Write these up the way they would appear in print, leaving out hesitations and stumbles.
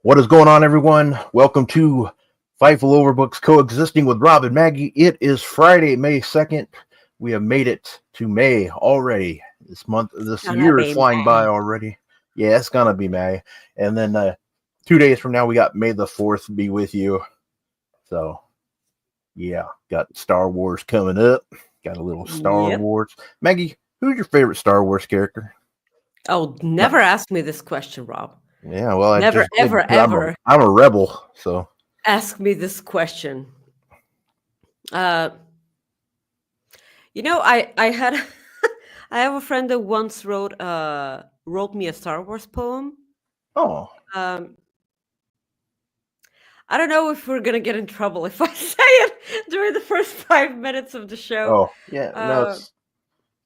What is going on, everyone? Welcome to Fightful Overbooks Coexisting with Rob and Maggie. It is Friday, May 2nd. We have made it to May already. This Gonna year is be flying by May. already. Yeah, it's going to be May. And then 2 days from now, we got May the 4th be with you. So, yeah, got Star Wars coming up. Got a little Star Yep. Wars. Maggie, who's your favorite Star Wars character? Oh, never ask me this question, Rob. Yeah, well, I Never, just did ever, because ever I'm a rebel. So, ask me this question. Uh, I had I have a friend that once wrote me a Star Wars poem. oh, Um, I don't know if we're gonna get in trouble if I say it during the first 5 minutes of the show. oh, yeah, no, Uh,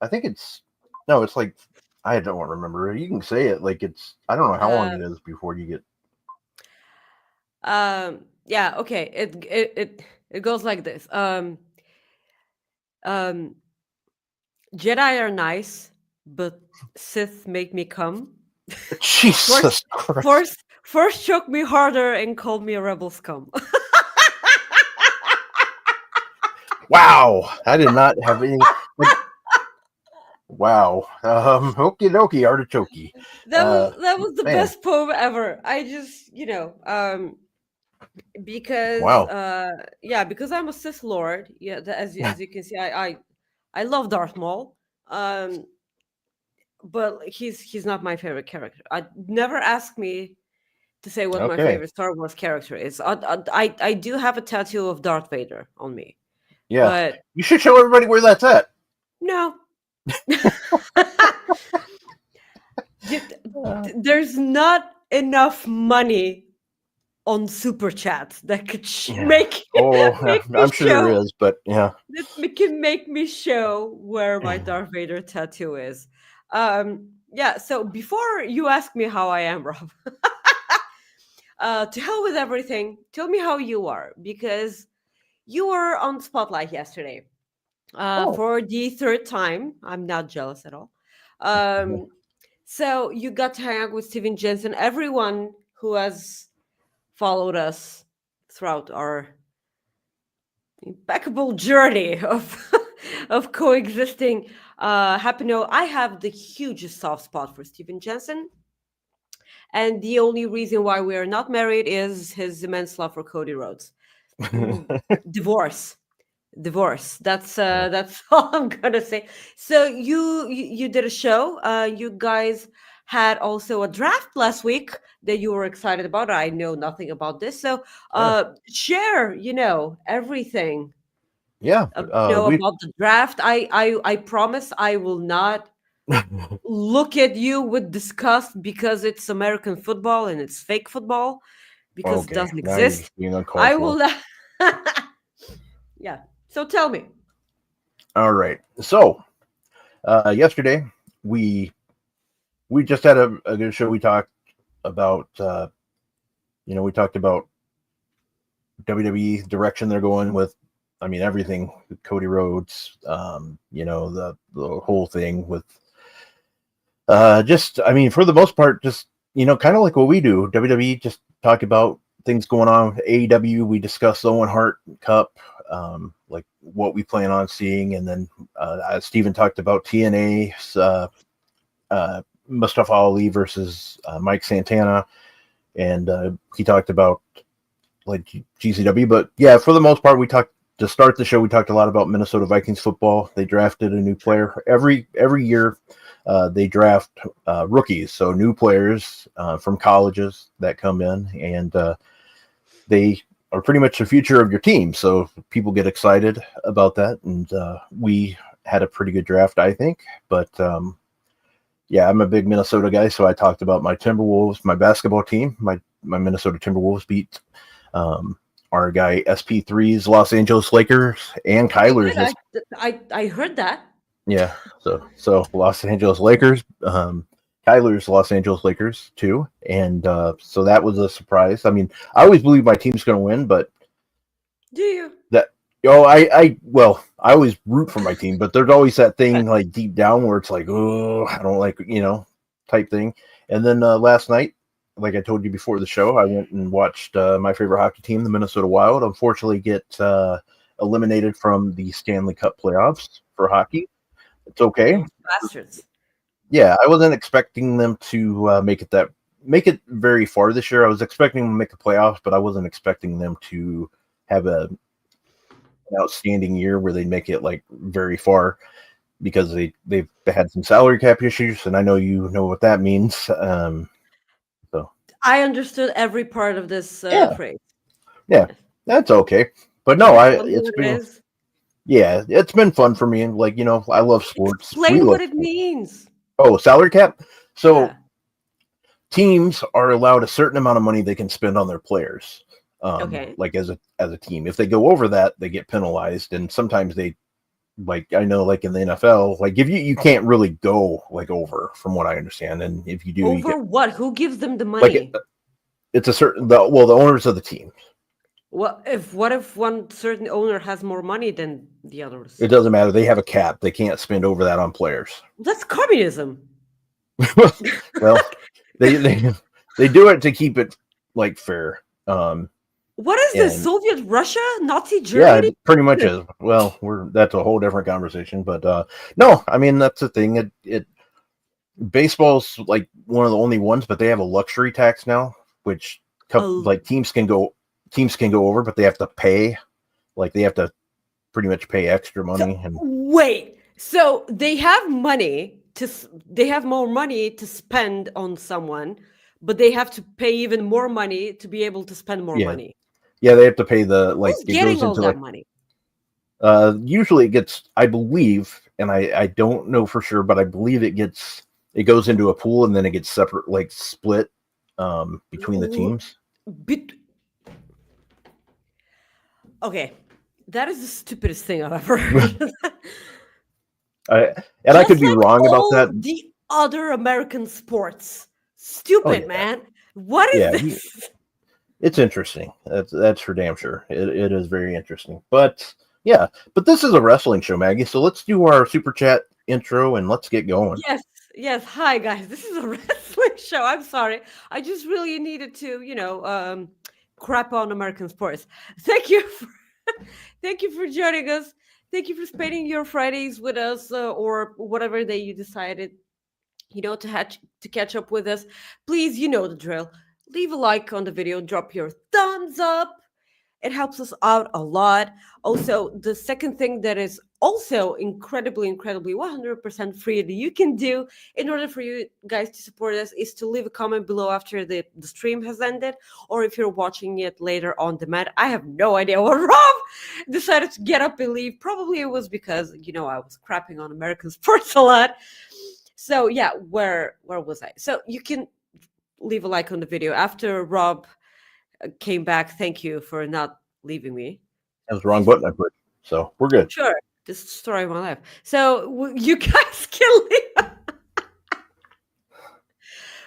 I think no, it's like I don't remember. You can say it like I don't know how long uh, it is before you get. yeah, okay. It goes like this. Um, Jedi are nice, but Sith make me come. Force, Jesus Christ! force choke me harder and called me a rebel scum. Wow, I did not have any. Wow. Okie dokie, artichoke. That was the Man, best poem ever. I just because wow. because I'm a Sith Lord. Yeah, as you can see, I love Darth Maul. Um, but he's not my favorite character. I never ask me to say what my Okay. favorite Star Wars character is. I do have a tattoo of Darth Vader on me, Yeah, but you should show everybody where that's at. no. Uh, There's not enough money on super chat that could yeah. Oh, yeah, make me I'm sure there show is, but yeah. can make me show where my Darth Vader tattoo is. Yeah. So before you ask me how I am, Rob, to hell with everything. Tell me how you are because you were on Spotlight yesterday Oh, for the third time. I'm not jealous at all. Um, so you got to hang out with Steven Jensen. Everyone who has followed us throughout our impeccable journey of of coexisting. Happy to know I have the hugest soft spot for Steven Jensen. And the only reason why we are not married is his immense love for Cody Rhodes. Mm, Divorce. Divorce. That's all I'm gonna say. So you did a show. You guys had also a draft last week that you were excited about. I know nothing about this, so yeah, share everything yeah. We. about the draft. I promise I will not look at you with disgust because it's American football and it's fake football because it Okay, doesn't now you're exist. just being uncalled I for. will not. Yeah. So tell me. All right. So, yesterday we just had a good show. We talked about we talked about WWE direction they're going with. I mean everything with Cody Rhodes. The whole thing with just I mean for the most part just kind of like what we do. WWE just talk about things going on with AEW. We discuss the Owen Hart Cup, like what we plan on seeing, and then Steven talked about TNA's Mustafa Ali versus Mike Santana, and he talked about like GCW. But yeah, for the most part, we talked to start the show. We talked a lot about Minnesota Vikings football. They drafted a new player every year. They draft rookies, so new players from colleges that come in, and they are pretty much the future of your team. So people get excited about that, and we had a pretty good draft, I think. But yeah, I'm a big Minnesota guy, so I talked about my Timberwolves, my basketball team. My Minnesota Timberwolves beat our guy SP3's Los Angeles Lakers and They Kyler's. did. I heard that. Yeah, so Los Angeles Lakers, Kyler's Los Angeles Lakers too, and so that was a surprise. I mean, I always believe my team's going to win, but Do you? that I always root for my team, but there's always that thing like deep down where it's like, oh, I don't like type thing. And then last night like I told you before the show, I went and watched my favorite hockey team, the Minnesota Wild, unfortunately get eliminated from the Stanley Cup playoffs for hockey. It's okay. Those bastards. Yeah, I wasn't expecting them to make it very far this year. I was expecting them to make the playoffs, but I wasn't expecting them to have an outstanding year where they make it like very far because they've had some salary cap issues, and I know you know what that means. So I understood every part of this yeah, phrase. yeah, that's okay. But no, Tell me what it is. it's been fun for me. And like I love sports. We Explain love what it sports. means. Oh, salary cap. So Yeah. teams are allowed a certain amount of money they can spend on their players. Okay. Like as a team, if they go over that, they get penalized, and sometimes they like I know like in the NFL, like if you can't really go like over from what I understand, and if you do, you Over get what? Who gives them the like money? it's a certain the owners of the team. What if one certain owner has more money than the It others? doesn't matter. They have a cap. They can't spend over that on players. That's communism. Well, they they do it to keep it like fair. What is this? And Soviet Russia? Nazi yeah, Germany? it pretty much is. Well, we're that's a whole different conversation. But no, I mean that's the thing. It baseball's like one of the only ones, but they have a luxury tax now, which Oh, like teams can go over, but they have to pay. Like they have to pretty much pay extra so money, and wait. So they have more money to spend on someone, but they have to pay even more money to be able to spend more yeah, money. yeah, they have to pay the like Who's it getting goes all into that like money? usually it gets I believe, and I don't know for sure, but I believe it goes into a pool and then it gets separate like split between the Wh- teams. bet- Okay, that is the stupidest thing I've ever heard. I, and I could Just be like wrong about all that. the other American sports. Oh Stupid, yeah, man. What is yeah. this? It's interesting. That's for damn sure. It is very interesting. But yeah, but this is a wrestling show, Maggie. So let's do our super chat intro and let's get going. Yes, yes. Hi, guys. This is a wrestling show. I'm sorry. I just really needed to, crap on American sports. Thank you for, thank you for joining us. Thank you for spending your Fridays with us, or whatever day you decided, to catch up with us. Please, you know the drill. Leave a like on the video, drop your thumbs up. It helps us out a lot. Also, the second thing that is also incredibly, incredibly 100% free that you can do in order for you guys to support us is to leave a comment below after the stream has ended, or if you're watching it later on demand. I have no idea what Rob decided to get up and leave. Probably it was because, I was crapping on American sports a lot. So yeah, where was I? So you can leave a like on the video after Rob came back. Thank you for not leaving me. That was the wrong button I pushed. So we're good. Sure, this is the story of my life. So you guys can leave.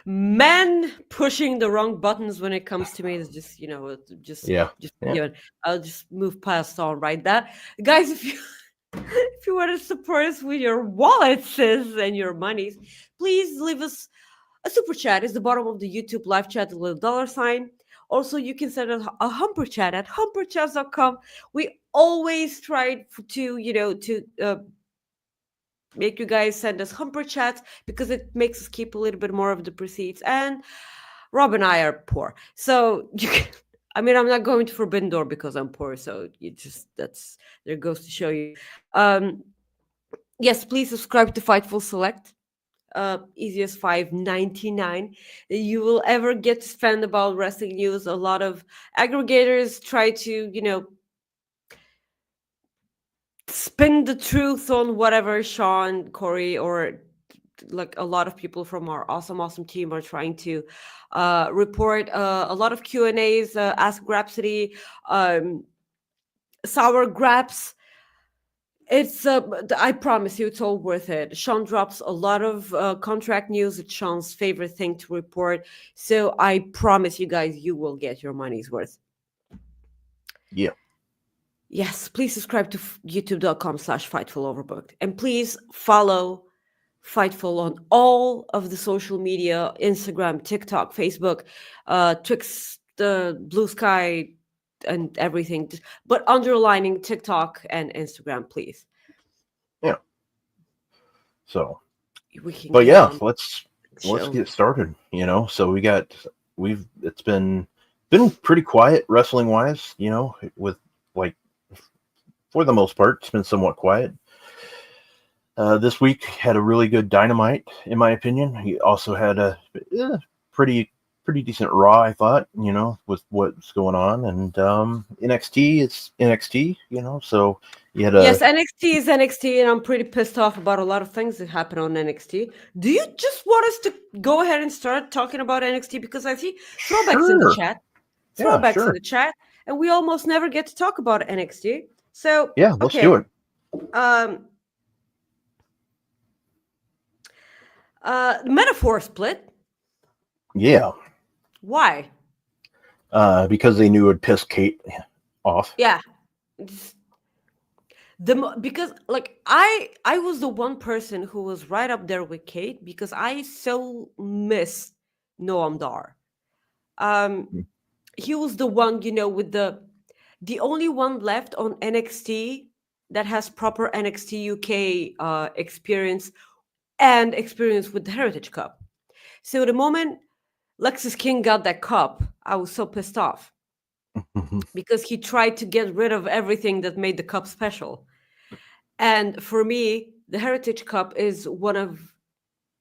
Men pushing the wrong buttons when it comes to me is just, Yeah. just Yeah. I'll just move past all right. That guys, if you if you want to support us with your wallets and your monies, please leave us a super chat. Is the bottom of the YouTube live chat, a little dollar sign. Also, you can send a humper chat at humperchats.com. We always try to make you guys send us humper chats because it makes us keep a little bit more of the proceeds. And Rob and I are poor, so you can. I mean, I'm not going to Forbidden Door because I'm poor, so that's there goes to show you. Um, yes, please subscribe to Fightful Select. Easiest 5.99 you will ever get to spend about wrestling news. A lot of aggregators try to spin the truth on whatever Sean, Corey, or like a lot of people from our awesome team are trying to report. A lot of Q&As, Ask Grapsody, Sour Graps. It's I promise you it's all worth it. Sean drops a lot of contract news. It's Sean's favorite thing to report, so I promise you guys you will get your money's worth. Yeah. Yes, please subscribe to youtube.com/fightfuloverbooked, and please follow Fightful on all of the social media, Instagram, TikTok, Facebook, Twix, the Blue Sky, and everything. But underlining TikTok and Instagram, please. Yeah. So, We can but get yeah, on the let's show. get started. So it's been pretty quiet wrestling wise. With like for the most part, it's been somewhat quiet. This week had a really good Dynamite, in my opinion. He also had a pretty pretty decent Raw, I thought. With what's going on, and NXT, it's NXT. So you had Yes, a NXT is NXT, and I'm pretty pissed off about a lot of things that happen on NXT. Do you just want us to go ahead and start talking about NXT? Because I see throwbacks in the sure, chat, yeah, throwbacks in sure, the chat, and we almost never get to talk about NXT. So, yeah, let's do okay, it. um, metaphor split. Yeah, Why? because they knew it would piss Kate off. Yeah, it's because like I was the one person who was right up there with Kate because I so miss Noam Dar. Um, he was the one, with the only one left on NXT that has proper NXT UK experience and experience with the Heritage Cup. So the moment Lexus King got that cup, I was so pissed off because he tried to get rid of everything that made the cup special. And for me, the Heritage Cup is one of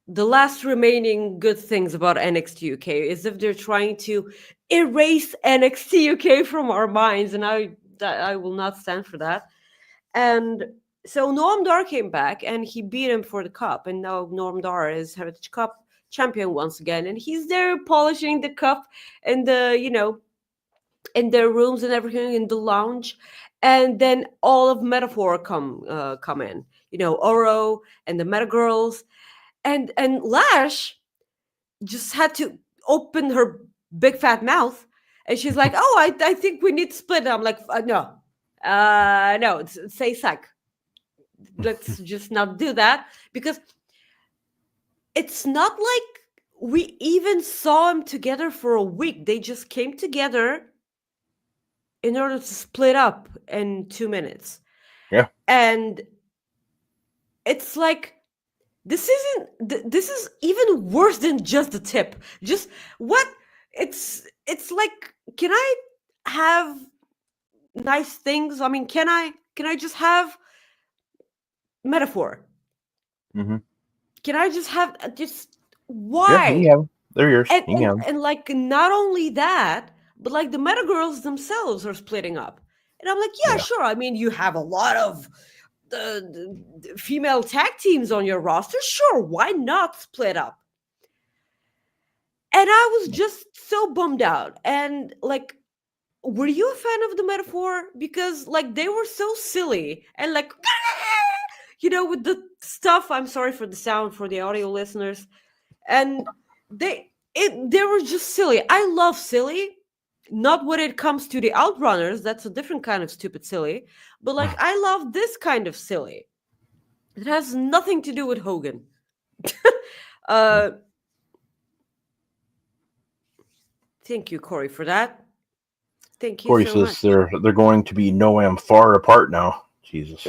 the last remaining good things about NXT UK is if they're trying to erase NXT UK from our minds, and I will not stand for that. And so Noam Dar came back and he beat him for the cup, and now Noam Dar is Heritage Cup champion once again, and he's there polishing the cup in the in their rooms and everything in the lounge. And then all of Metaphor come in, Oro and the Meta Girls, and Lash just had to open her big fat mouth, and she's like, "Oh, I think we need to split." And I'm like, "No, no, say suck. Let's just not do that because it's not like we even saw them together for a week. They just came together in order to split up in 2 minutes, Yeah. and it's like." This is even worse than just the tip. Just what it's like, can I have nice things? I mean, can I just have metaphor? Mm-hmm. Can I just have just Yeah, you can why? have 'em. They're yours. And You can and have 'em. and like not only that, but like the meta girls themselves are splitting up. And I'm like, yeah, Yeah. sure. I mean, you have a lot of the female tag teams on your roster. Sure, why not split up? And I was just so bummed out. And like, were you a fan of the metaphor? Because like they were so silly and like, with the stuff. I'm sorry for the sound for the audio listeners. And they were just silly. I love silly. Not when it comes to the outrunners. That's a different kind of stupid silly. But like, I love this kind of silly. It has nothing to do with Hogan. uh, thank you, Corey, for that. Thank you Corey so says much. they're going to be no am far apart now. Jesus.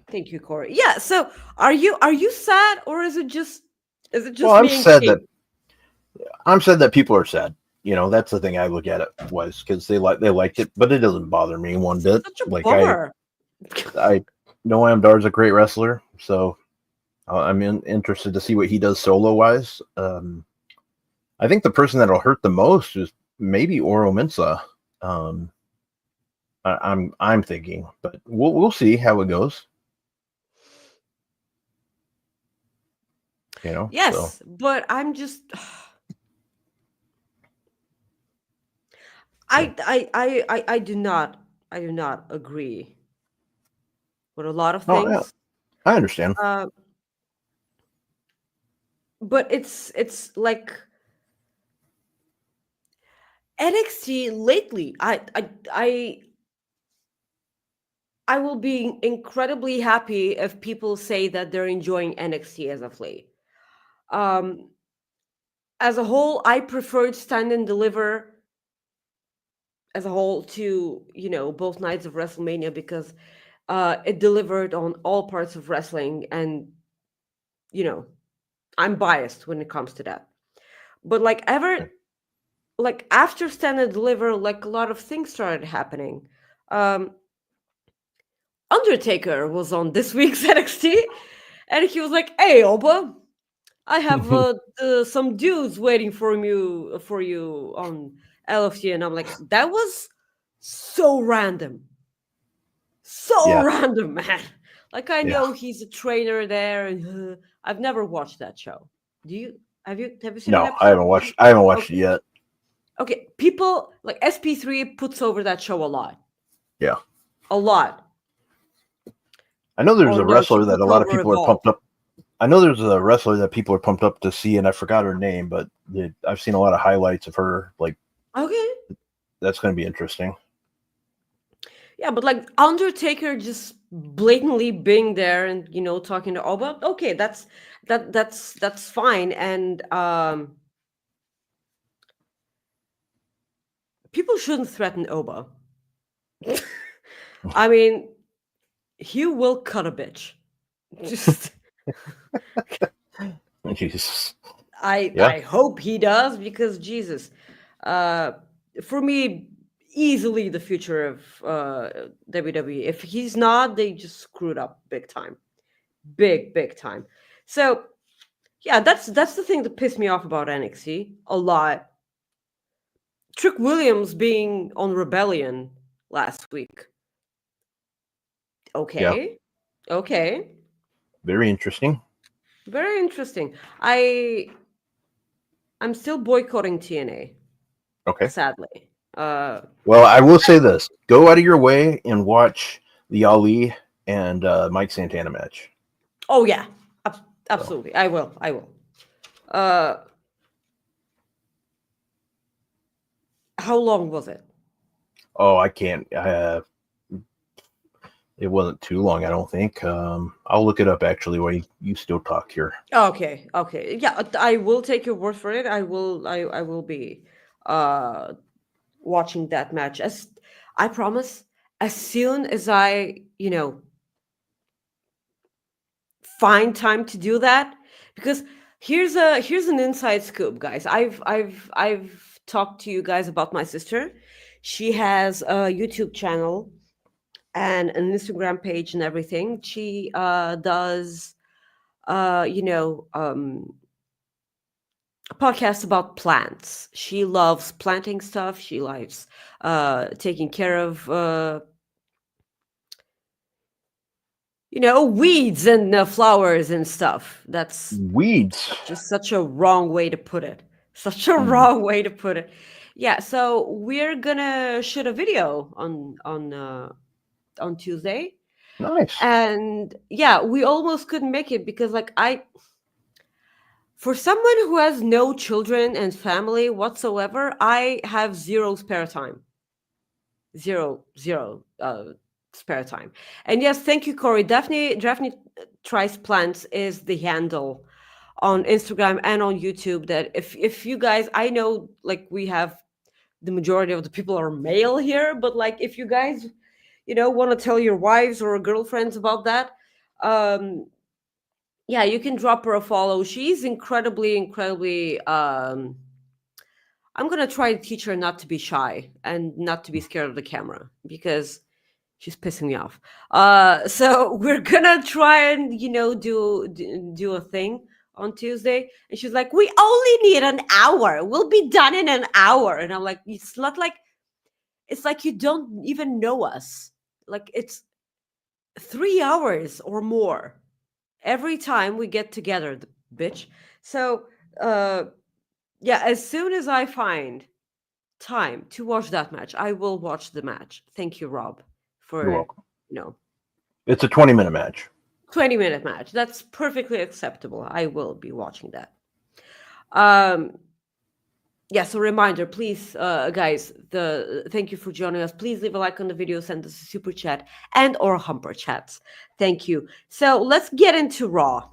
Thank you, Corey. Yeah. So, are you sad, or is it Well, just me and Kate? I'm sad that people are sad. That's the thing I look at it was because they liked it, but it doesn't bother me one bit. Such a Like bummer. I Noam Dar's a great wrestler, so I'm interested to see what he does solo wise. I think the person that'll hurt the most is maybe Oro Mensah. Um, I'm thinking, but we'll see how it goes. So Yes, but I'm just yeah. I do not agree with a lot of No, yeah, things. I understand. Uh, but it's like NXT lately. I I will be incredibly happy if people say that they're enjoying NXT as of late. Um, as a whole, I preferred Stand and Deliver as a whole to, both nights of WrestleMania because it delivered on all parts of wrestling, and you know I'm biased when it comes to that. But like after Stand and Deliver, like a lot of things started happening. um Undertaker was on this week's NXT, and he was like, "Hey, Oba, I have some dudes waiting for you on LFT," and I'm like, "That was so random, so Yeah, random, man." Like, I yeah. know he's a trainer there, and I've never watched that show. Do you? Have you seen an No, I episode? haven't watched. I haven't watched it Okay, yet. okay. People like SP3 puts over that show a lot, Yeah, a lot. I know there's Or a no, she wrestler that a puts lot of over people are Evolve. pumped up. I know there's a wrestler that people are pumped up to see, and I forgot her name, but I've seen a lot of highlights of her. Like Okay. that's going to be interesting. Yeah, but like Undertaker just blatantly being there and talking to Oba, okay, that's fine. And people shouldn't threaten Oba. I mean, he will cut a bitch. Just Jesus. I Yeah, I hope he does, because Jesus, uh, for me, easily the future of WWE. If he's not, they just screwed up big time, big time. So yeah, that's the thing that pissed me off about NXT a lot. Trick Williams being on Rebellion last week. yeah. Okay, okay, Very interesting. very interesting. I'm still boycotting TNA, Okay. sadly. Well, I will say this: go out of your way and watch the Ali and Mike Santana match. Oh yeah, So, absolutely. I will. I will. Uh, how long was it? oh, I can't. It wasn't too long, I don't think. I'll look it up actually while you still talk here. Okay, okay. Yeah, I will take your word for it. I will be uh watching that match. As I promise, as soon as I, find time to do that, because here's an inside scoop, guys. I've talked to you guys about my sister. She has a YouTube channel and an Instagram page and everything. She does a podcast about plants. She loves planting stuff. She likes taking care of weeds and flowers and stuff. That's Weeds. just such a wrong way to put it. Such a Hmm. wrong way to put it. Yeah, so we're gonna shoot a video on Tuesday. Nice. And yeah, we almost couldn't make it because like for someone who has no children and family whatsoever, I have zero spare time. Zero spare time. And yes, thank you, Corey. Daphne tries plants is the handle on Instagram and on YouTube. That if you guys, I know like we have the majority of the people are male here, but like if you guys want to tell your wives or girlfriends about that, um yeah, you can drop her a follow. She's incredibly I'm gonna try to teach her not to be shy and not to be scared of the camera, because she's pissing me off. So we're gonna try and do a thing on Tuesday, and she's like, "We only need an hour. We'll be done in an hour." And I'm like, "It's not like it's like you don't even know us. Like it's 3 hours or more every time we get together, bitch." So uh, yeah, as soon as I find time to watch that match, I will watch the match. Thank you, Rob, You're for welcome. you know It's a 20-minute match. 20-minute match. That's perfectly acceptable. I will be watching that. Um, Yes, a reminder, please, guys. Thank you for joining us. Please leave a like on the video, send us a super chat and or humper chats. Thank you. So let's get into Raw.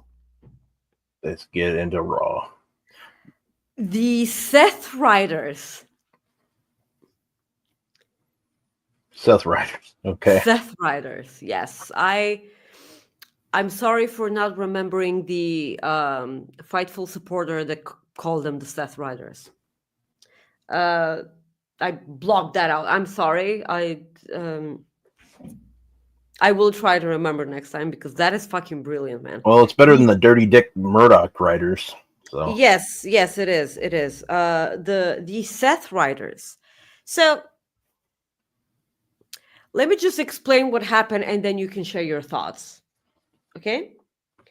Let's get into Raw. The Seth Riders. Seth Riders. Okay. Seth Riders. Yes, I'm sorry for not remembering the Fightful supporter that called them the Seth Riders. I blocked that out. I'm sorry. I will try to remember next time because that is fucking brilliant, man. Well, it's better than the Dirty Dick Murdoch Riders. So Yes, yes, it is. It is. The Seth Riders. So let me just explain what happened, and then you can share your thoughts. Okay.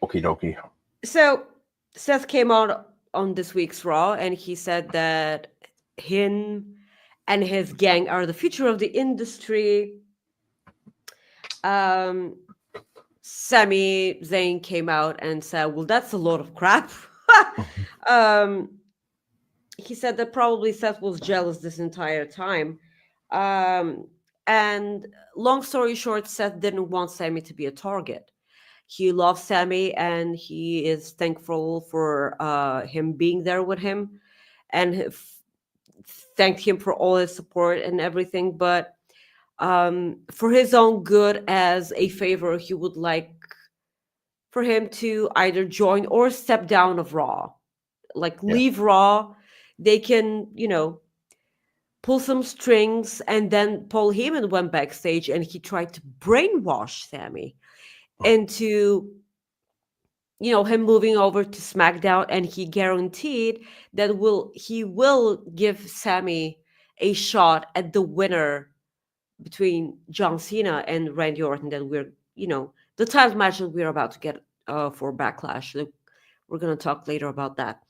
okie dokie. So Seth came out on this week's Raw, and he said that him and his gang are the future of the industry. Sami Zayn came out and said, "Well, that's a load of crap." um, he said that probably Seth was jealous this entire time. And long story short, Seth didn't want Sami to be a target. He loves Sami and he is thankful for him being there with him and thanked him for all his support and everything. But for his own good, as a favor, he would like for him to either join or step down of Raw, like leave Raw. They can, pull some strings. And then Paul Heyman went backstage and he tried to brainwash Sami into, him moving over to SmackDown, and he guaranteed that he will give Sami a shot at the winner between John Cena and Randy Orton that the title match that we're about to get for Backlash. We're going to talk later about that.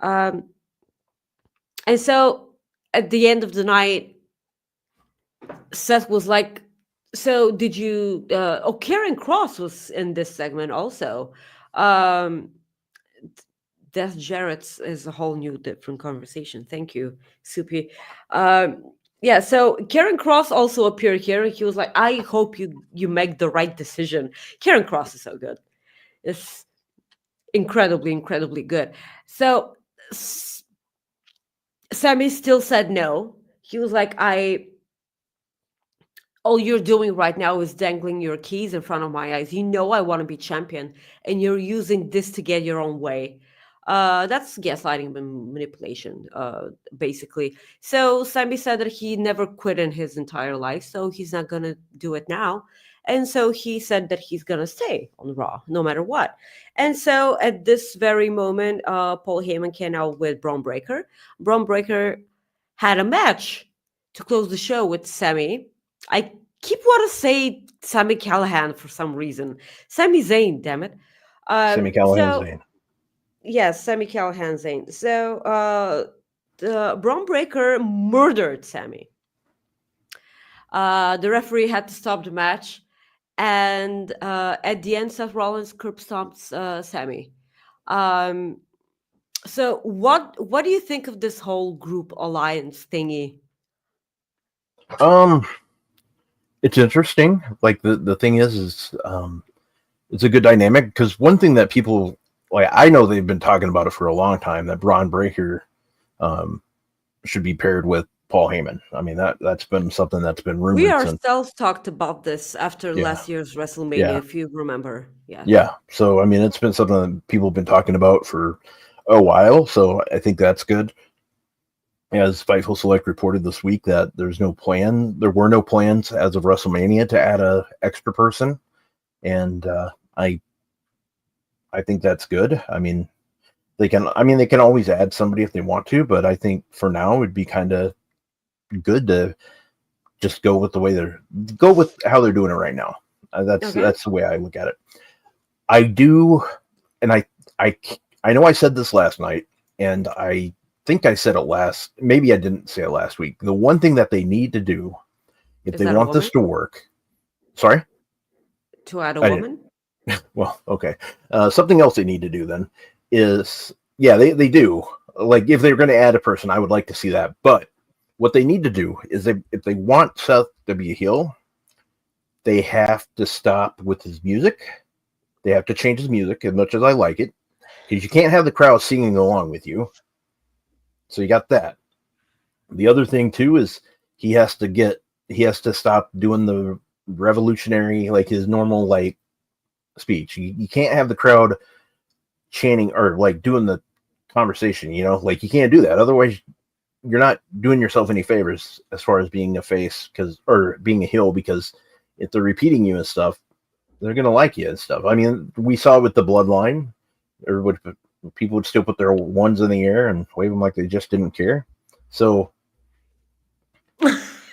And so at the end of the night, Seth was like, so did you Karen Cross was in this segment also. Death Jarrett's is a whole new different conversation. Thank you, Soupy. Yeah, so Karen Cross also appeared here. He was like, I hope you make the right decision. Karen Cross is so good. It's incredibly, incredibly good. So Sami still said no. He was like, all you're doing right now is dangling your keys in front of my eyes. I want to be champion, and you're using this to get your own way. That's gaslighting and manipulation, basically. So Sami said that he never quit in his entire life, so he's not gonna do it now. And so he said that he's gonna stay on Raw no matter what. And so at this very moment, Paul Heyman came out with Braun Breaker. Braun Breaker had a match to close the show with Sami. I keep want to say Sami Callihan for some reason. Sami Zayn, damn it. Sami Callihan Zayn. Yes, Sami Callihan Zayn. So the Braun Breaker murdered Sami. The referee had to stop the match. And at the end, Seth Rollins curb stomps Sami. So what do you think of this whole group alliance thingy? It's interesting. Like the thing is it's a good dynamic because one thing that people like, I know they've been talking about it for a long time, that Braun Breaker should be paired with Paul Heyman. I mean, that's been something that's been rumored. We ourselves talked about this after last year's WrestleMania, if you remember. Yeah. So, I mean, it's been something that people have been talking about for a while. So I think that's good. As Fightful Select reported this week that there were no plans as of WrestleMania to add a extra person. And I think that's good. I mean, they can always add somebody if they want to, but I think for now it'd be kind of good to just go with how they're doing it right now. That's the way I look at it. I do, and I know I said this last night, and I think I said it maybe I didn't say it last week. The one thing that they need to do if they want this to work, sorry? To add a woman? Well, okay. Something else they need to do then is, they do. Like if they're going to add a person, I would like to see that. But what they need to do is if they want Seth to be a heel, they have to stop with his music. They have to change his music as much as I like it, because you can't have the crowd singing along with you. So you got that. The other thing too is he has to stop doing the revolutionary, like his normal like speech. You can't have the crowd chanting or like doing the conversation, like you can't do that. Otherwise you're not doing yourself any favors as far as being a face or being a heel, because if they're repeating you and stuff, they're going to like you and stuff. I mean, we saw with the bloodline, or people would still put their ones in the air and wave them like they just didn't care. So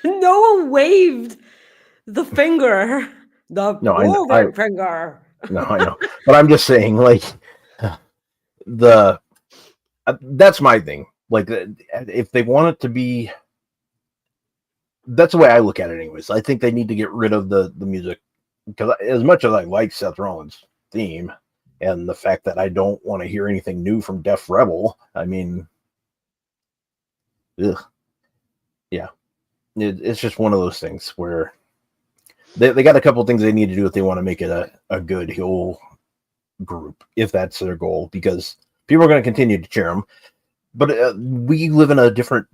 No one waved the finger, the no, moving finger. no, I know, but I'm just saying, like that's my thing. Like if they want it to be, that's the way I look at it. Anyways, I think they need to get rid of the music, because as much as I like Seth Rollins' theme and the fact that I don't want to hear anything new from Def Rebel, I mean, ugh. Yeah, it's just one of those things where they got a couple things they need to do if they want to make it a good heel group, if that's their goal, because people are going to continue to cheer them. But we live in a different,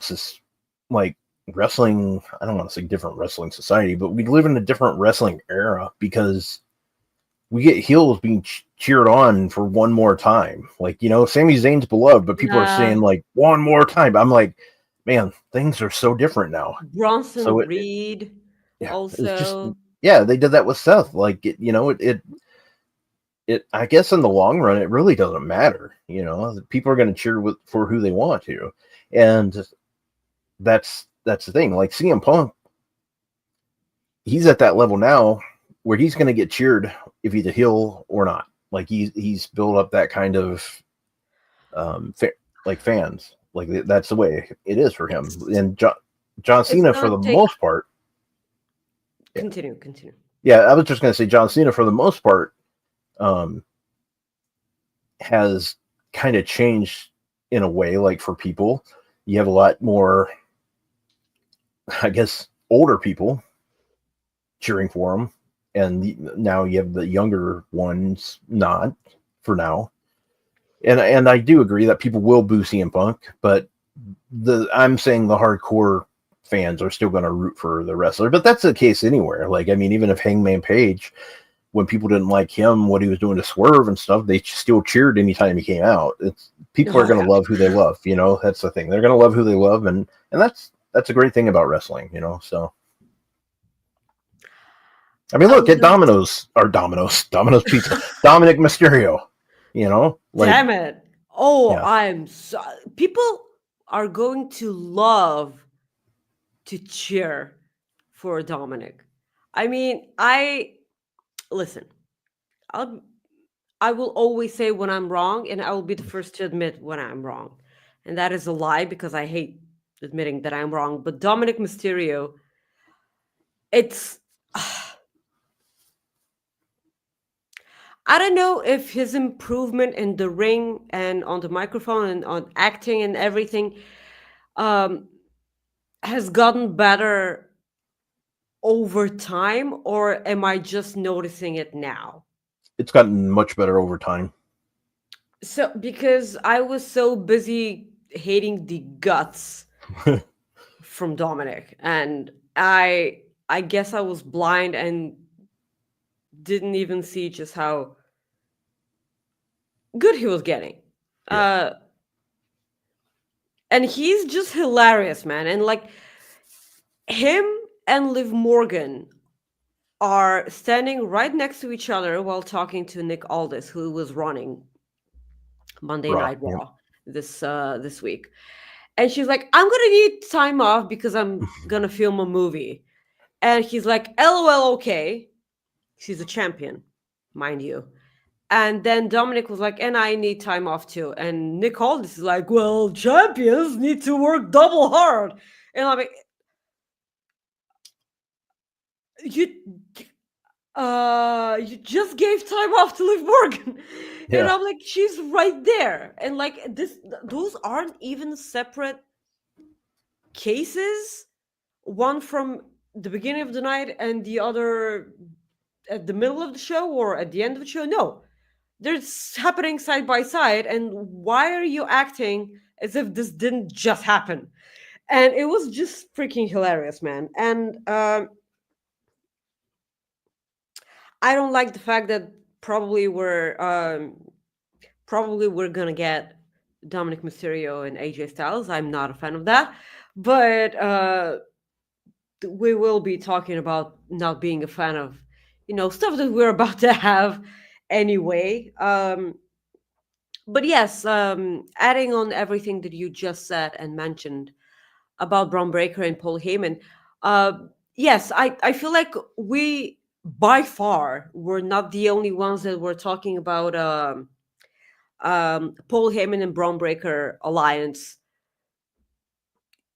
like, wrestling, I don't want to say different wrestling society, but we live in a different wrestling era, because we get heels being cheered on for one more time. Like, Sami Zayn's beloved, but people are saying, like, one more time. I'm like, man, things are so different now. Bronson Reed also. They did that with Seth. Like, I guess in the long run, it really doesn't matter. People are going to cheer for who they want to. And that's the thing. Like CM Punk, he's at that level now where he's going to get cheered if he's a heel or not. Like he's built up that kind of like fans. Like that's the way it is for him. And John Cena, for the most part. Continue. Yeah, I was just going to say John Cena, for the most part, has kind of changed in a way. Like for people, you have a lot more, I guess, older people cheering for him, and now you have the younger ones not for now. And I do agree that people will boo CM Punk, but I'm saying the hardcore fans are still going to root for the wrestler. But that's the case anywhere. Like, I mean, even if Hangman Page, when people didn't like him, what he was doing to Swerve and stuff, they still cheered anytime he came out. People are going to love who they love. That's the thing. They're going to love who they love, and that's a great thing about wrestling. So. I mean, look at Domino's Pizza, Dominic Mysterio. Damn it! Yeah. People are going to love to cheer for Dominic. I mean, listen. I will always say when I'm wrong, and I will be the first to admit when I'm wrong, and that is a lie because I hate admitting that I'm wrong. But Dominic Mysterio, it's. I don't know if his improvement in the ring and on the microphone and on acting and everything has gotten better over time, or am I just noticing it now? It's gotten much better over time. So, because I was so busy hating the guts from Dominic, and I guess I was blind and didn't even see just how good he was getting. Yeah. And he's just hilarious, man. And like him and Liv Morgan are standing right next to each other while talking to Nick Aldis, who was running Monday Night Raw this week. And she's like, I'm gonna need time off because I'm gonna film a movie. And he's like, LOL, okay. She's a champion, mind you. And then Dominic was like, and I need time off too. And Nick Aldis is like, well, champions need to work double hard. And I'm like, You just gave time off to Liv Morgan. And Yeah. I'm like, she's right there. And like those aren't even separate cases. One from the beginning of the night and the other at the middle of the show or at the end of the show. No, they're happening side by side. And why are you acting as if this didn't just happen? And it was just freaking hilarious, man. And I don't like the fact that probably we're gonna get Dominic Mysterio and AJ Styles. I'm not a fan of that, but we will be talking about not being a fan of stuff that we're about to have anyway. But yes, adding on everything that you just said and mentioned about Braun Breaker and Paul Heyman, uh, yes, I feel like we by far were not the only ones that were talking about Paul Heyman and Braun Breaker alliance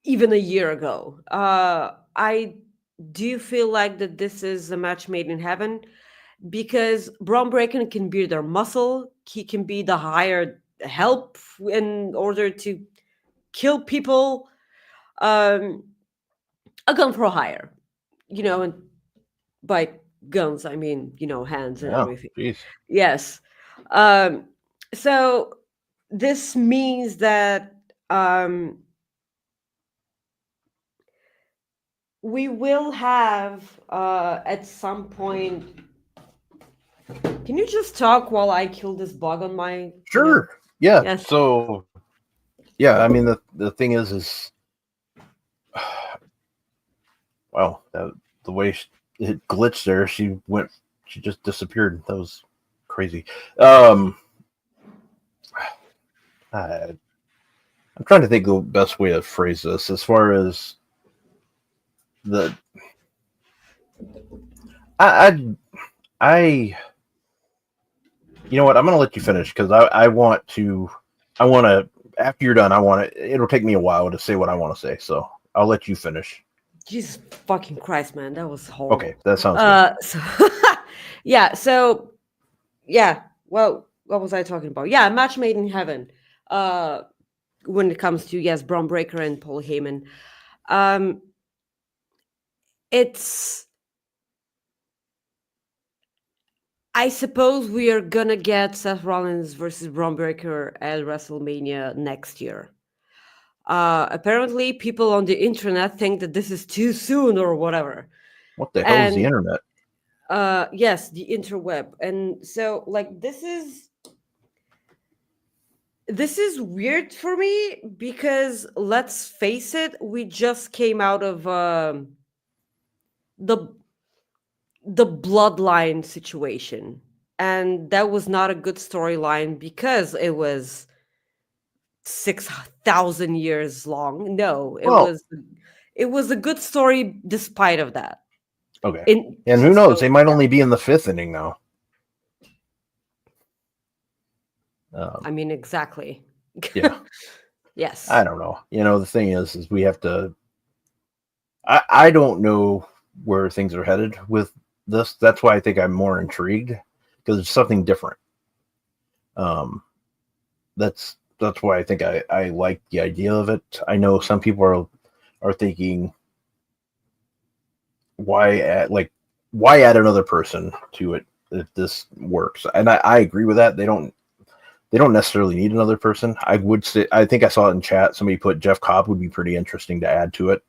even a year ago. I do feel like that this is a match made in heaven because Braun Breaker can be their muscle. He can be the hired help in order to kill people. Um, a gun for hire, and by guns I mean hands and Yeah. everything. Jeez. Yes. Um, so this means that we will have at some point. Can you just talk while I kill this bug on my? Sure. Yeah. Yes. So yeah, I mean the thing is wow, the way it glitched there, she just disappeared. That was crazy. I, I'm trying to think the best way to phrase this as far as the I I you know what, I'm gonna let you finish because I want to after you're done it'll take me a while to say what I want to say, so I'll let you finish. Jesus fucking Christ, man, that was horrible. Okay, that sounds good. So yeah, so yeah, well, what was I talking about? Yeah, match made in heaven. When it comes to yes, Braun Breaker and Paul Heyman, um, it's. I suppose we are gonna get Seth Rollins versus Braun Breaker at WrestleMania next year. Apparently, people on the internet think that this is too soon or whatever. What the hell is the And internet? yes, the interweb. And so, like, this is weird for me because let's face it, we just came out of the bloodline situation, and that was not a good storyline because it was 6,000 years long. No, Well, it was a good story despite of that. okay. In And who knows? so They might only be in the fifth inning now. I mean exactly. Yeah. Yes. I don't know. The thing is we have to. I don't know where things are headed with this. That's why I think I'm more intrigued because it's something different. That's why I think I like the idea of it. I know some people are thinking why add another person to it if this works, and I agree with that. They don't necessarily need another person. I would say, I think I saw it in chat. Somebody put Jeff Cobb would be pretty interesting to add to it.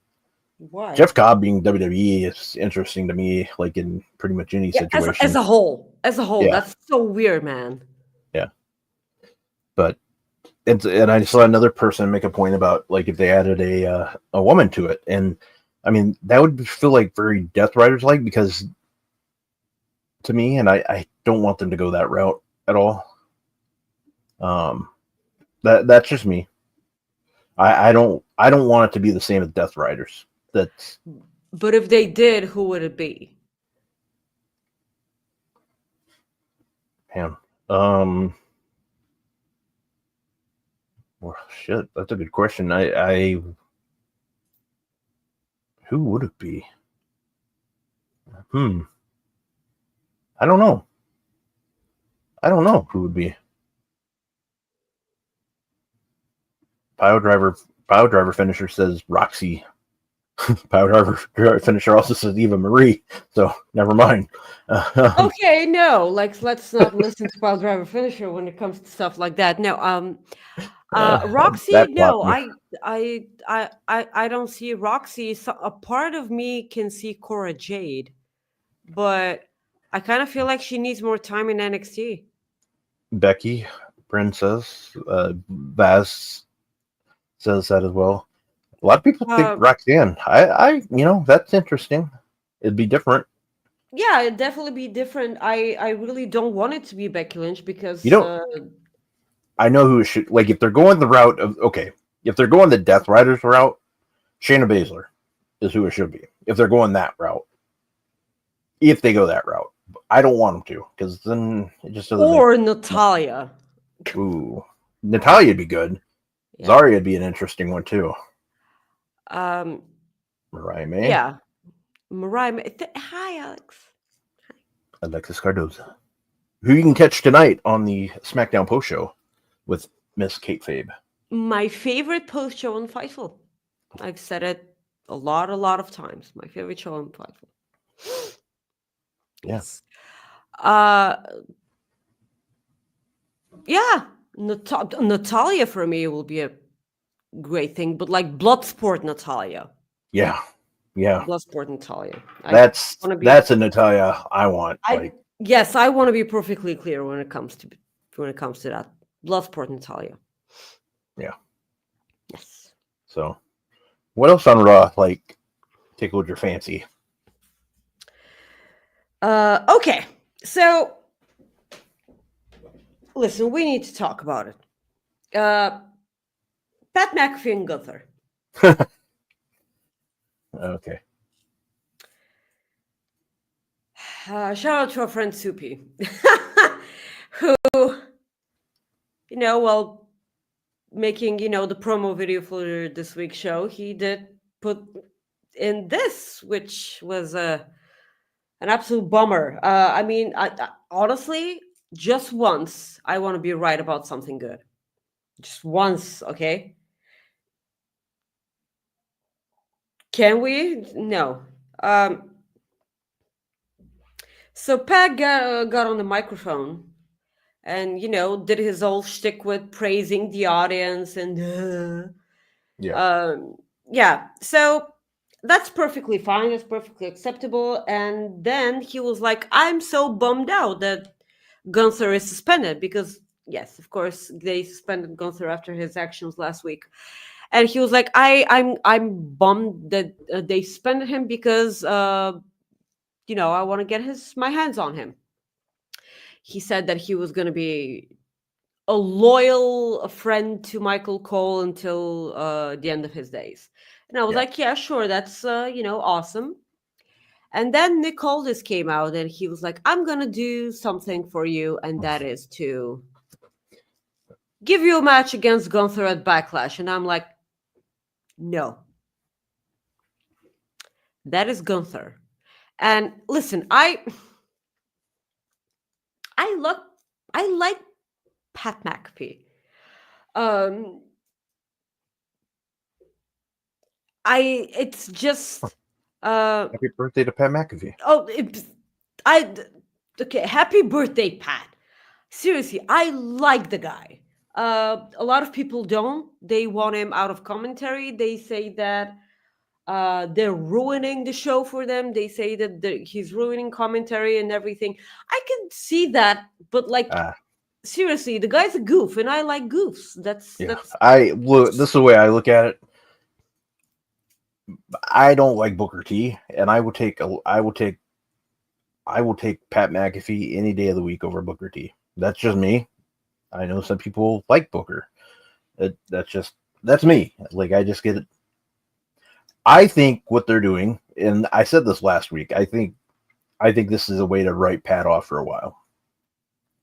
Why? Jeff Cobb being WWE is interesting to me, like in pretty much any situation. As a whole, Yeah. That's so weird, man. Yeah. But and I saw another person make a point about like if they added a woman to it, and I mean that would feel like very Death Riders like because to me, and I don't want them to go that route at all. That's just me. I don't want it to be the same as Death Riders. But if they did, who would it be? Man. Well, shit, that's a good question. Who would it be? I don't know. I don't know who would be. Pile driver finisher says Roxy. Pile driver finisher also says Eva Marie. So never mind. Okay, no, like let's not listen to Pile Driver Finisher when it comes to stuff like that. No, Roxy, that no, blocked me. I don't see Roxy. So a part of me can see Cora Jade, but I kind of feel like she needs more time in NXT. Becky, Princess, Vaz says that as well. A lot of people think Uh, Roxanne. That's interesting. It'd be different. yeah, it'd definitely be different. I really don't want it to be Becky Lynch You because don't. I know who it should. Like, if they're going the route of if they're going the Death Riders route, Shayna Baszler is who it should be. If they're going that route, if they go that route, I don't want them to because then it just doesn't or Natalia. Ooh, Natalia'd be good. Yeah. Zaria'd be an interesting one too. Um. Mariah May. Yeah. Mariah. Hi, Alex. Alexis Cardoza, who you can catch tonight on the SmackDown post show with Miss Kate Fabe. My favorite post show on Fightful. I've said it a lot of times. My favorite show on Fightful. Yes. Yeah. Natalia for me will be a great thing, but like Bloodsport Natalia. Yeah. Bloodsport Natalia. That's a Natalia I want. Yes, I want to be perfectly clear when it comes to that. Bloodsport Natalia. Yeah. Yes. So, what else on Raw tickled your fancy? Okay. So, listen, we need to talk about it. Pat McAfee and Gunther. Okay. Shout out to our friend Soupy, who, while making, the promo video for this week's show, he did put in this, which was an absolute bummer. I mean, I honestly, just once, I want to be right about something good. Just once, okay? Can we? No. So Pat got on the microphone and, did his whole shtick with praising the audience and yeah. So that's perfectly fine. That's perfectly acceptable. And then he was like, I'm so bummed out that Gunther is suspended because, yes, of course, they suspended Gunther after his actions last week. And he was like, I'm bummed that they suspended him because, I want to get my hands on him. He said that he was going to be a loyal friend to Michael Cole until the end of his days. And I was like, yeah, sure. That's, awesome. And then Nick Aldis came out and he was like, I'm going to do something for you. And that is to give you a match against Gunther at Backlash. And I'm like, no. That is Gunther. And listen, I like Pat McAfee. It's just happy birthday to Pat McAfee. Okay, happy birthday, Pat. Seriously, I like the guy. A lot of people don't. They want him out of commentary. They say that they're ruining the show for them. They say that he's ruining commentary and everything. I can see that, but seriously, the guy's a goof, and I like goofs. That's this is the way I look at it. I don't like Booker T, and I will take Pat McAfee any day of the week over Booker T. That's just me. I know some people like Booker. That's me. Like, I just get it. I think what they're doing, and I said this last week, I think this is a way to write Pat off for a while.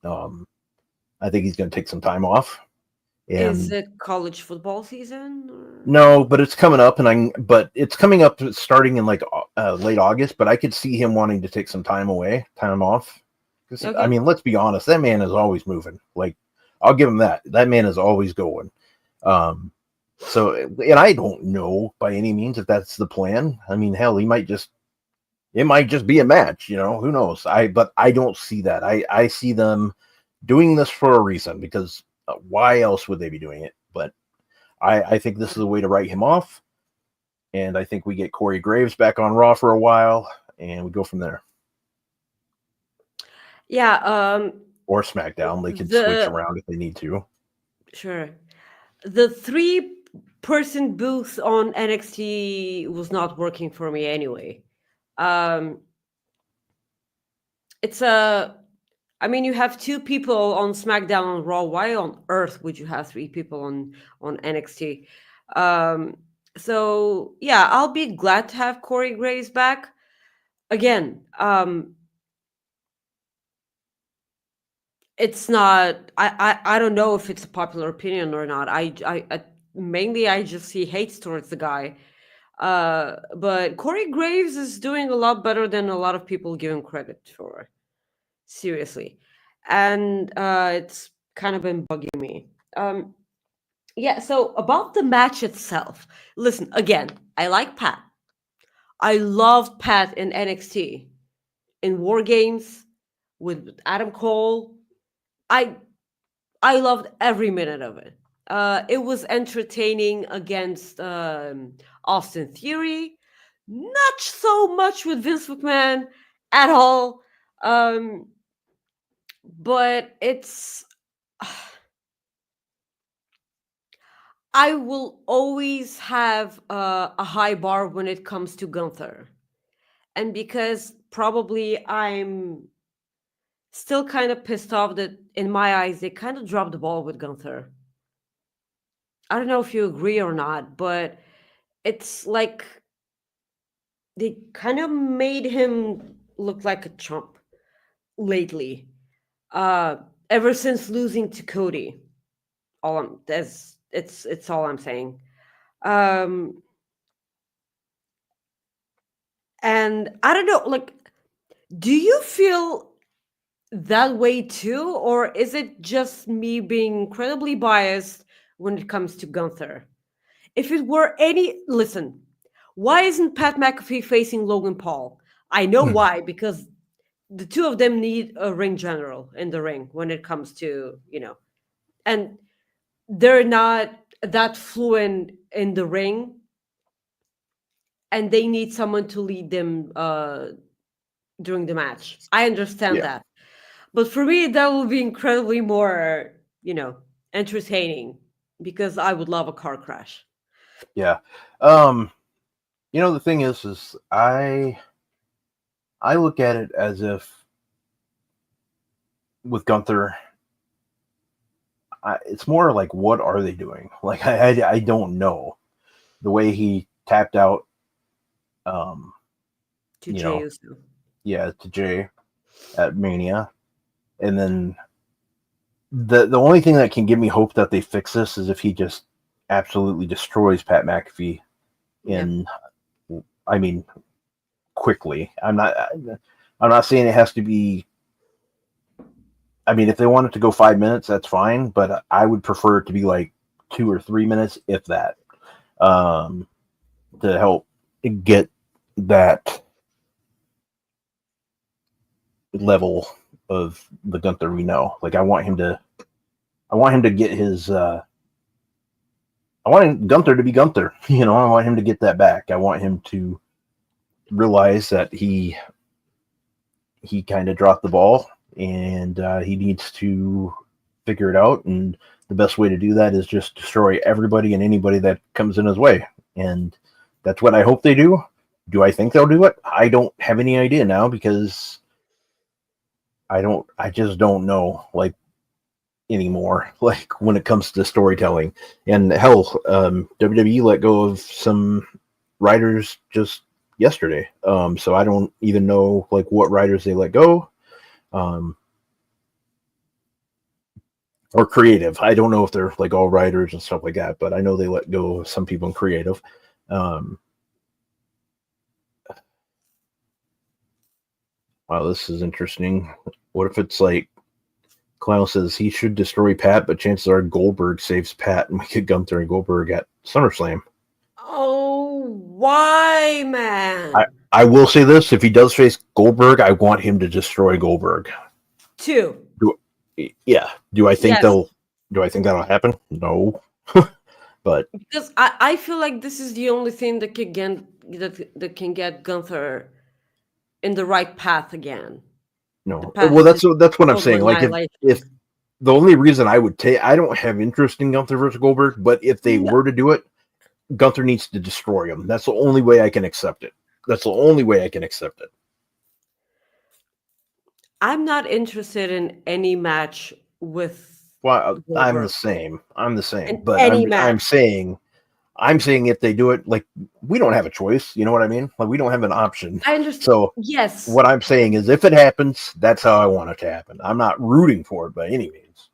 I think he's going to take some time off. Is it college football season? Or? No, but it's coming up, but it's coming up starting in late August. But I could see him wanting to take some time off. I mean, let's be honest. That man is always moving. Like, I'll give him that. That man is always going. So, and I don't know by any means if that's the plan. I mean, hell, it might just be a match, who knows? But I don't see that. I see them doing this for a reason, because why else would they be doing it? But I think this is a way to write him off. And I think we get Corey Graves back on Raw for a while and we go from there. Yeah. Or SmackDown. They could switch around if they need to. Sure. The 3-person booth on NXT was not working for me anyway. I mean, you have 2 people on SmackDown and Raw. Why on earth would you have 3 people on NXT? So yeah, I'll be glad to have Corey Graves back. Again, it's not. I don't know if it's a popular opinion or not. I mainly I just see hates towards the guy. But Corey Graves is doing a lot better than a lot of people give him credit for. Seriously, and it's kind of been bugging me. Yeah. So about the match itself, listen again. I like Pat. I loved Pat in NXT, in War Games, with Adam Cole. I loved every minute of it. It was entertaining against Austin Theory. Not so much with Vince McMahon at all. But it's. I will always have a high bar when it comes to Gunther. And because probably I'm still kind of pissed off that in my eyes they kind of dropped the ball with Gunther. I don't know if you agree or not, but it's like they kind of made him look like a chump lately. Ever since losing to Cody. It's all I'm saying. And I don't know, like, do you feel that way too, or is it just me being incredibly biased when it comes to Gunther? If it were listen, why isn't Pat McAfee facing Logan Paul? I know why, because the 2 of them need a ring general in the ring when it comes to, and they're not that fluent in the ring, and they need someone to lead them during the match. I understand that. But for me, that would be incredibly more, entertaining, because I would love a car crash. Yeah. The thing is I look at it as if with Gunther, it's more like, what are they doing? Like, I don't know. The way he tapped out, to Jey Uso. Yeah, to Jey at Mania. And then the only thing that can give me hope that they fix this is if he just absolutely destroys Pat McAfee I mean, quickly. I'm not saying it has to be. I mean, if they want it to go 5 minutes, that's fine. But I would prefer it to be like 2 or 3 minutes, if that, to help get that level of the Gunther we know. Like, I want him to get his. I want Gunther to be Gunther. I want him to get that back. I want him to realize that he kind of dropped the ball, and he needs to figure it out. And the best way to do that is just destroy everybody and anybody that comes in his way. And that's what I hope they do. Do I think they'll do it? I don't have any idea now, because I just don't know, like, anymore, like, when it comes to storytelling. And hell, WWE let go of some writers just yesterday. So I don't even know, like, what writers they let go. Or creative. I don't know if they're like all writers and stuff like that, but I know they let go of some people in creative. Wow, this is interesting. What if it's like Clown says he should destroy Pat, but chances are Goldberg saves Pat and we get Gunther and Goldberg at SummerSlam. Oh, why, I, man? I will say this: if he does face Goldberg, I want him to destroy Goldberg. Two. Do, yeah. Do I think Yes. they'll? Do I think that'll happen? No. But Because I feel like this is the only thing that can get Gunther in the right path again. The no. path Well, to that's what I'm total saying. Like if annihilation. the only reason I would take, I don't have interest in Gunther versus Goldberg, but if they No, were to do it, Gunther needs to destroy him. That's the only way I can accept it. That's the only way I can accept it. I'm not interested in any match with Well, I'm the Goldberg. same. I'm the same. In But any I'm saying if they do it, like we don't have a choice. You know what I mean? Like we don't have an option. I understand. So Yes, what I'm saying is, if it happens, that's how I want it to happen. I'm not rooting for it by any means.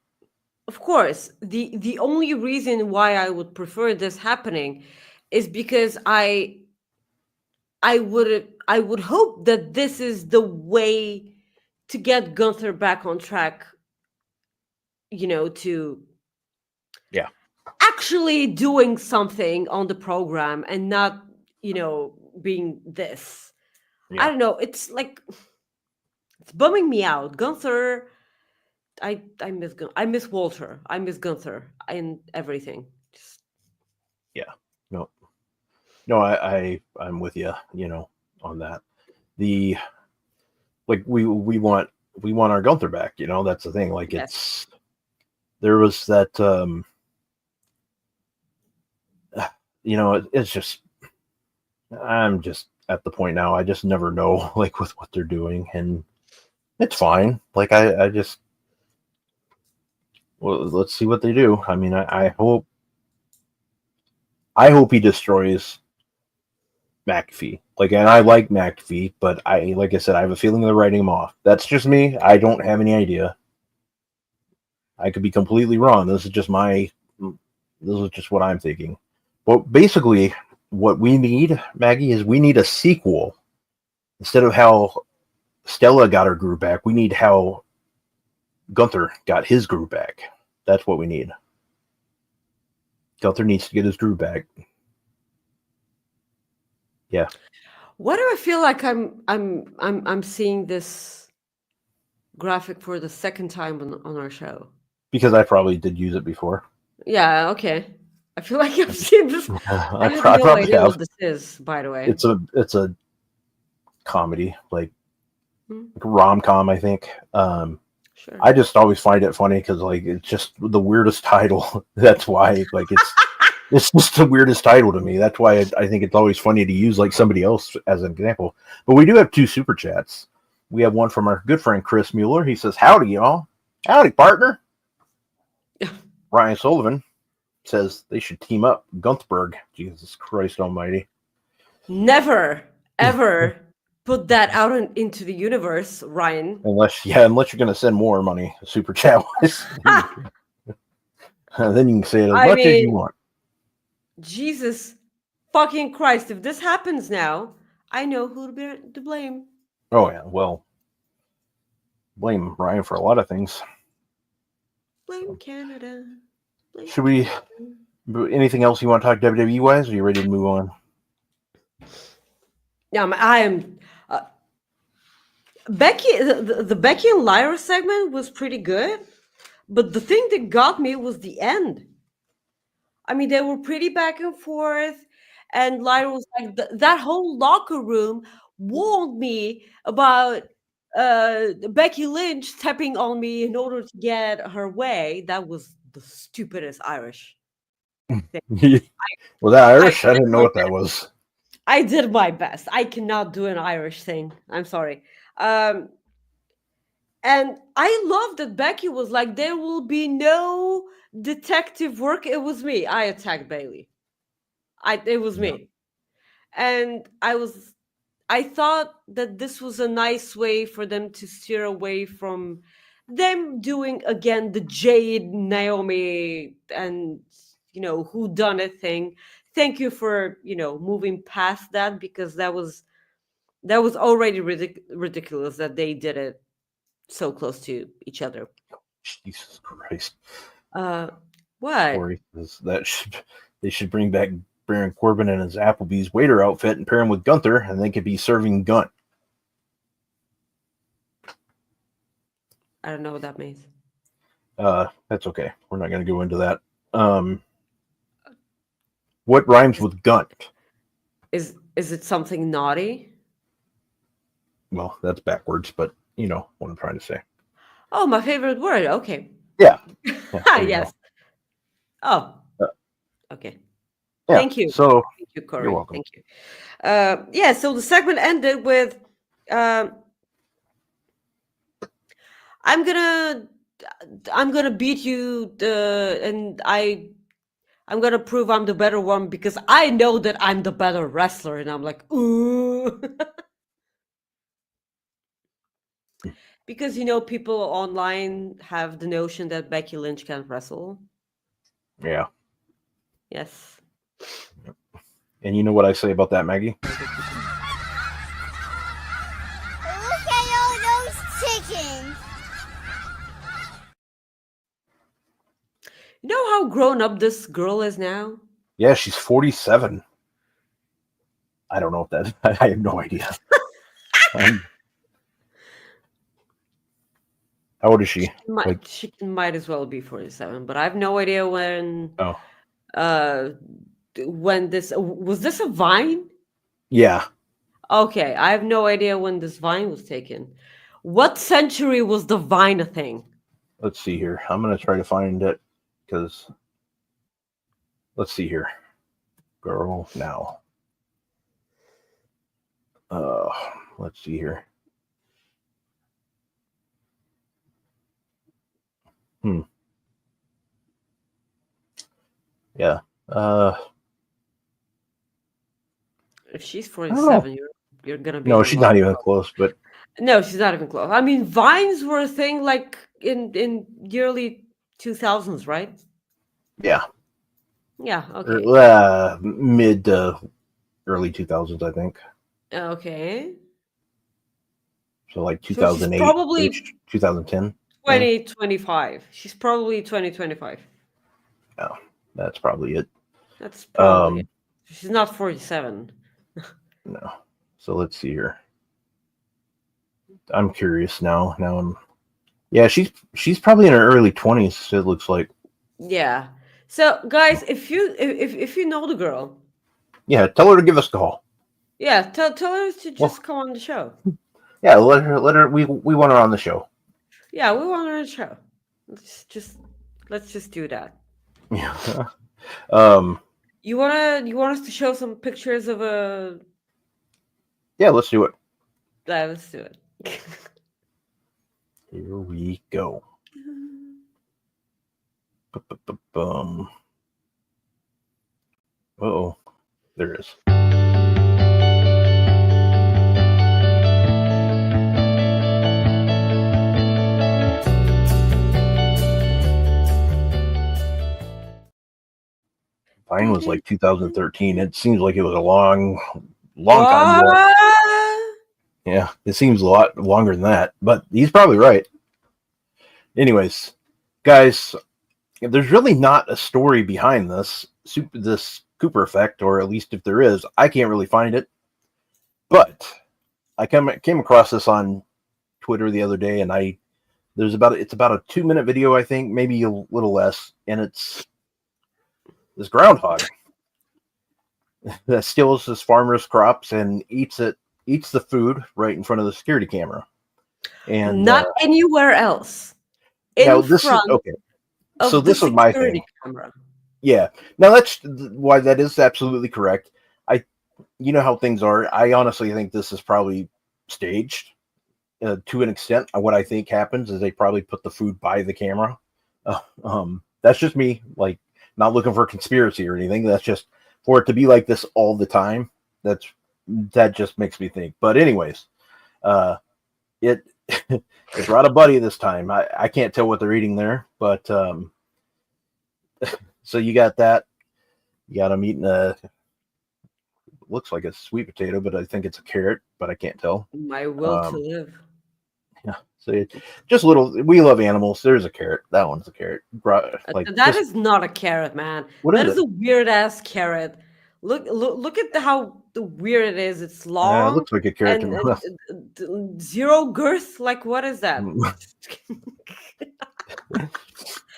of course. The only reason why I would prefer this happening is because I would hope that this is the way to get Gunther back on track, to Yeah, actually doing something on the program and not, being this. I yeah. don't know. It's like it's bumming me out. Gunther, I miss Walter. I miss Gunther and everything. Just, Yeah. No, no, I'm with you. You know, on that. The like we want our Gunther back. You know, that's the thing. Like yes. it's there was that. You know, it's just I'm just at the point now. I just never know like with what they're doing, and it's fine. Like I just well, let's see what they do. I mean, I hope he destroys McAfee. Like, and I like McAfee, but like I said, I have a feeling they're writing him off. That's just me. I don't have any idea. I could be completely wrong. This is just what I'm thinking. Well, basically, what we need, Maggie, is we need a sequel instead of how Stella got her groove back. We need how Gunther got his groove back. That's what we need. Gunther needs to get his groove back. Yeah, Why do I feel like I'm seeing this graphic for the second time on our show? because I probably did use it before. Yeah, okay. I feel like I've seen this. I have I no probably idea have. what this is, by the way. It's a comedy, like Hmm, rom com, I think. sure. I just always find it funny because like it's just the weirdest title. That's why like it's just the weirdest title to me. That's why I think it's always funny to use like somebody else as an example. But we do have two super chats. We have one from our good friend Chris Mueller. He says, "Howdy, y'all. Howdy, partner." Ryan Sullivan says they should team up. Guntherberg. Jesus Christ Almighty. Never, ever put that out into the universe, Ryan. Unless you're gonna send more money, super chat wise, then you can say it as I much as you mean, want. Jesus fucking Christ, if this happens now, I know who to blame. Oh yeah, well, blame Ryan for a lot of things. Blame Canada. Blame Should we? Canada. Anything else you want to talk WWE wise? Or are you ready to move on? Yeah, I am. Becky, the Becky and Lyra segment was pretty good, but the thing that got me was the end. I mean, they were pretty back and forth, and Lyra was like, that whole locker room warned me about Becky Lynch stepping on me in order to get her way. That was the stupidest Irish thing. Was that I Irish? I did didn't know my what that best. was. I did my best. I cannot do an Irish thing. I'm sorry. Um, and I love that Becky was like, there will be no detective work. It was me. I attacked Bailey. It was Yeah. me. And I thought that this was a nice way for them to steer away from them doing again the Jade Naomi and who done it thing. Thank you for moving past that, because That was already ridiculous that they did it so close to each other. Jesus Christ. What? Corey says they should bring back Baron Corbin in his Applebee's waiter outfit and pair him with Gunther, and they could be serving Gunt. I don't know what that means. That's okay. We're not going to go into that. What rhymes with Gunt? Is it something naughty? Well, that's backwards, but you know what I'm trying to say. Oh, my favorite word. Okay. Yeah. Yes. Oh. Okay. Yeah. Thank you. So thank you, Corey. you're welcome. Thank you. Yeah. So the segment ended with, I'm gonna beat you, and I'm gonna prove I'm the better one because I know that I'm the better wrestler, and I'm like, ooh. Because people online have the notion that Becky Lynch can't wrestle. Yeah. Yes. And you know what I say about that, Maggie? Look at all those chickens. You know how grown up this girl is now? Yeah, she's 47. I don't know if that. I have no idea. How old is she? She might as well be 47, but I have no idea when. Oh. When this was this a Vine? Yeah. Okay, I have no idea when this Vine was taken. What century was the Vine a thing? Let's see here. I'm gonna try to find it because. Let's see here. Girl now. Let's see here. Yeah. If she's 47, you're gonna be. No, she's not even close. But no, she's not even close. I mean, Vines were a thing like in the early 2000s, right? Yeah. Yeah. Okay. Mid to early 2000s, I think. Okay. So like 2008, so probably 2010. 2025. She's probably 2025. Oh, that's probably it. That's probably it. She's not 47. No. So let's see here. I'm curious now. Yeah, she's probably in her early 20s. It looks like. Yeah. So guys, if you know the girl, yeah, tell her to give us a call. Yeah, tell her to just come on the show. Yeah, let her. We want her on the show. Yeah, we want her on the show. Let's just do that. Yeah. You want us to show some pictures of a? Yeah, let's do it. Yeah, let's do it. Here we go. Uh-oh. There it is. Mine was like 2013. It seems like it was a long time ago. Yeah, it seems a lot longer than that, but he's probably right. Anyways, guys, there's really not a story behind this Cooper effect, or at least if there is, I can't really find it. But I came across this on Twitter the other day, and it's about a 2-minute video, I think, maybe a little less, and it's this groundhog that steals this farmer's crops and eats the food right in front of the security camera, and not anywhere else. So this was my thing. Camera. Yeah, now that's why that is absolutely correct. You know how things are. I honestly think this is probably staged to an extent. What I think happens is they probably put the food by the camera. That's just me, like, not looking for conspiracy or anything. That's just for it to be like this all the time. That just makes me think. But anyways, it brought a buddy this time. I can't tell what they're eating there, but so you got that. You got them eating looks like a sweet potato, but I think it's a carrot, but I can't tell. My will to live. Yeah. So just little. We love animals. There's a carrot. That one's a carrot. Like That just is not a carrot, man. what That is is it? a weird ass carrot. Look at how the weird it is. It's It long looks like a carrot to and, me. zero girth. Like, what is that?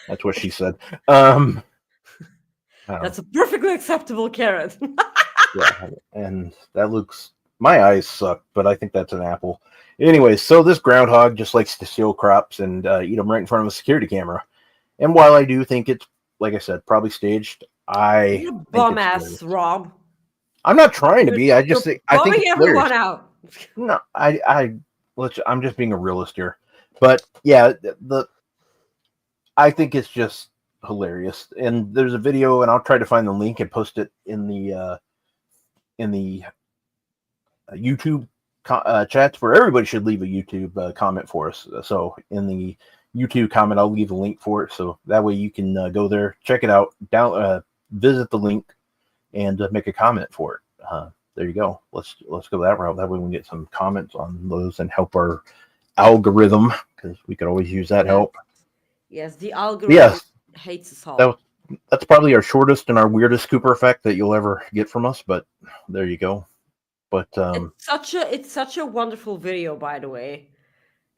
That's what she said. I don't That's a perfectly acceptable carrot. yeah, and that looks. My eyes suck, but I think that's an apple. Anyway, so this groundhog just likes to steal crops and eat them right in front of a security camera. And while I do think it's, like I said, probably staged, I You're a think bum it's ass, hilarious. Rob. I'm not trying to be. I You're just think I think bumming it's everyone hilarious. out. No, I'm just being a realist here. But yeah, I think it's just hilarious. And there's a video, and I'll try to find the link and post it in the YouTube chats, where everybody should leave a YouTube comment for us. So in the YouTube comment, I'll leave a link for it, so that way you can go there, check it out, visit the link, and make a comment for it. There you go. Let's go that route. That way we can get some comments on those and help our algorithm, because we could always use that help. Yes, the algorithm Yes, hates us all. that's probably our shortest and our weirdest Cooper effect that you'll ever get from us, but there you go. But It's such a wonderful video, by the way.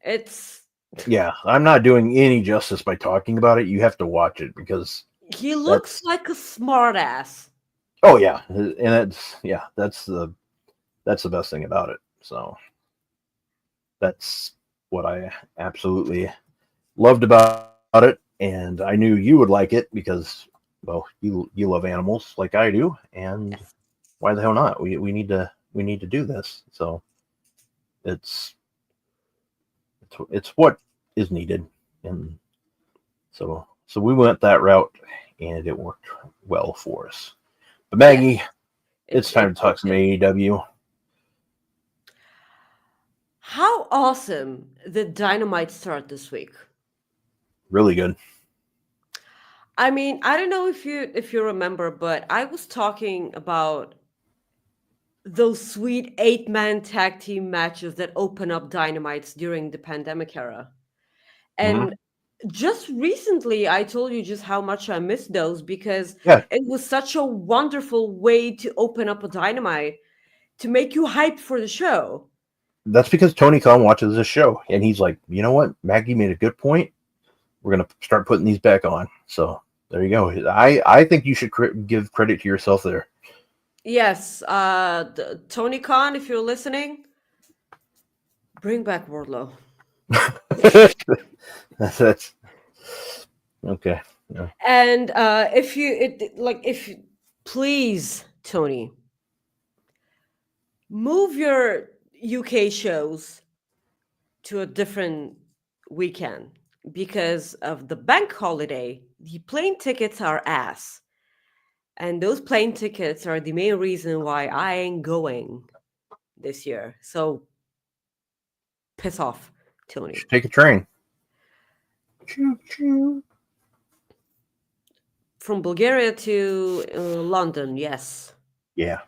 It's yeah, I'm not doing any justice by talking about it. You have to watch it, because he looks like a smart ass. oh yeah, and that's the best thing about it. So that's what I absolutely loved about it, and I knew you would like it because, well, you love animals like I do, and Yes. why the hell not? We need to do this. So it's what is needed, and so we went that route, and it worked well for us. But Maggie, Yes. it's time to talk some AEW. How awesome did Dynamite start this week? Really good. I mean, I don't know if you remember, but I was talking about those sweet 8-man tag team matches that open up Dynamites during the pandemic era. And just recently, I told you just how much I missed those, because Yeah, it was such a wonderful way to open up a Dynamite to make you hyped for the show. that's because Tony Khan watches this show, and he's like, you know what? Maggie made a good point. We're gonna start putting these back on. So there you go. I think you should give credit to yourself there. Yes, Tony Khan, if you're listening, bring back Wardlow. that's okay. Yeah. And if you please, Tony, move your UK shows to a different weekend, because of the bank holiday. The plane tickets are ass, and those plane tickets are the main reason why I ain't going this year. So piss off, Tony. Should take a train. Choo choo. From Bulgaria to London, yes. Yeah.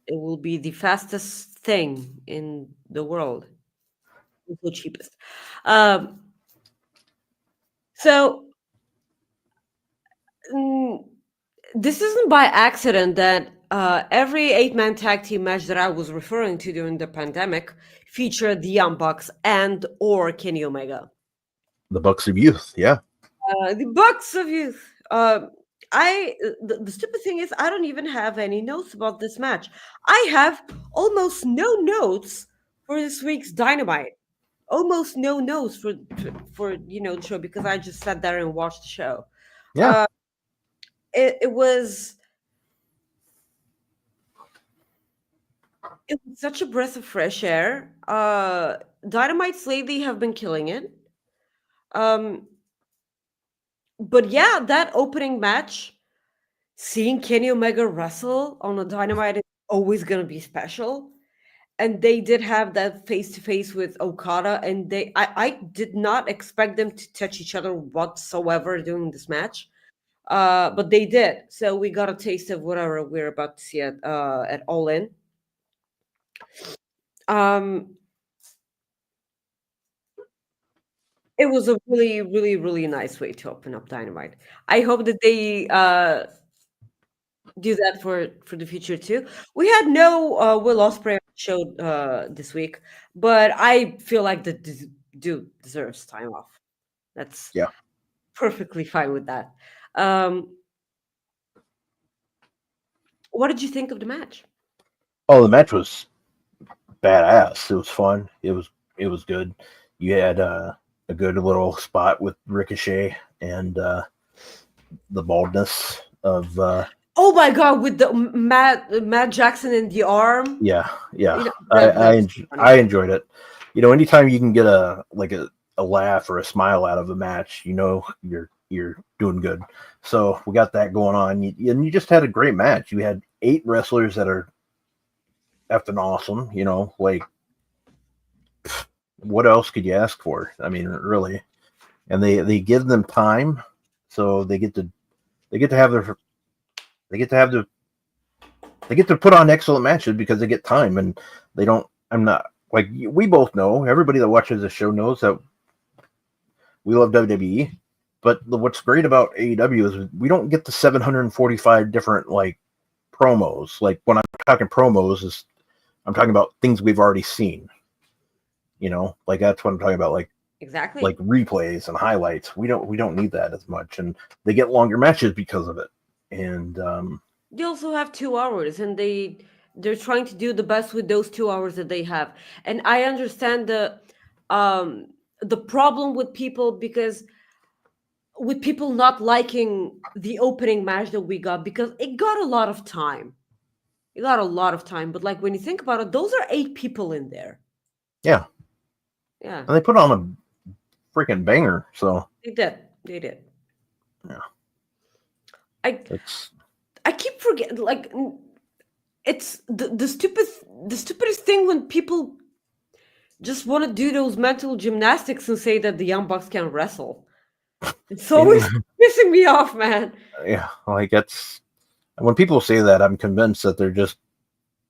It will be the fastest thing in the world. Also cheapest. So this isn't by accident that every 8-man tag team match that I was referring to during the pandemic featured the Young Bucks and or Kenny Omega. The Bucks of Youth. Yeah. The Bucks of Youth. The stupid thing is, I don't even have any notes about this match. I have almost no notes for this week's Dynamite. Almost no notes for the show, because I just sat there and watched the show. Yeah. It was such a breath of fresh air. Dynamites lately have been killing it. But yeah, that opening match, seeing Kenny Omega wrestle on a Dynamite is always gonna be special. And they did have that face to face with Okada, and I did not expect them to touch each other whatsoever during this match. but they did. So we got a taste of whatever we're about to see at All In. It was a really, really, really nice way to open up Dynamite. I hope that they do that for the future too. We had no Will Ospreay show this week, but I feel like the dude deserves time off. That's Yeah. perfectly fine with that. Um, what did you think of the match? Oh, the match was badass. It was fun. It was good. You had a good little spot with Ricochet and the baldness of Oh my god, with the Matt Jackson in the arm. yeah. You know, I enjoyed it. You know, anytime you can get a laugh or a smile out of a match, you know you're doing good. So we got that going on, and you just had a great match. You had 8 wrestlers that are effing awesome. You know, like what else could you ask for? I mean, really. And they give them time, so they get to have their they get to put on excellent matches because they get time, and they don't. I'm not like we both know. Everybody that watches the show knows that we love WWE. But what's great about AEW is we don't get the 745 different like promos. Like when I'm talking promos, I'm talking about things we've already seen. You know, like that's what I'm talking about. Like exactly. Like replays and highlights. We don't need that as much, and they get longer matches because of it. And they also have 2 hours, and they're trying to do the best with those 2 hours that they have. And I understand the problem with people, because with people not liking the opening match that we got, because it got a lot of time. It got a lot of time, but like when you think about it, those are 8 people in there. Yeah. Yeah. And they put on a freaking banger, so They did. Yeah. I keep forgetting, like, it's the stupidest thing when people just want to do those mental gymnastics and say that the Young Bucks can wrestle. It's always pissing me off, man. Yeah, like it's when people say that, I'm convinced that they're just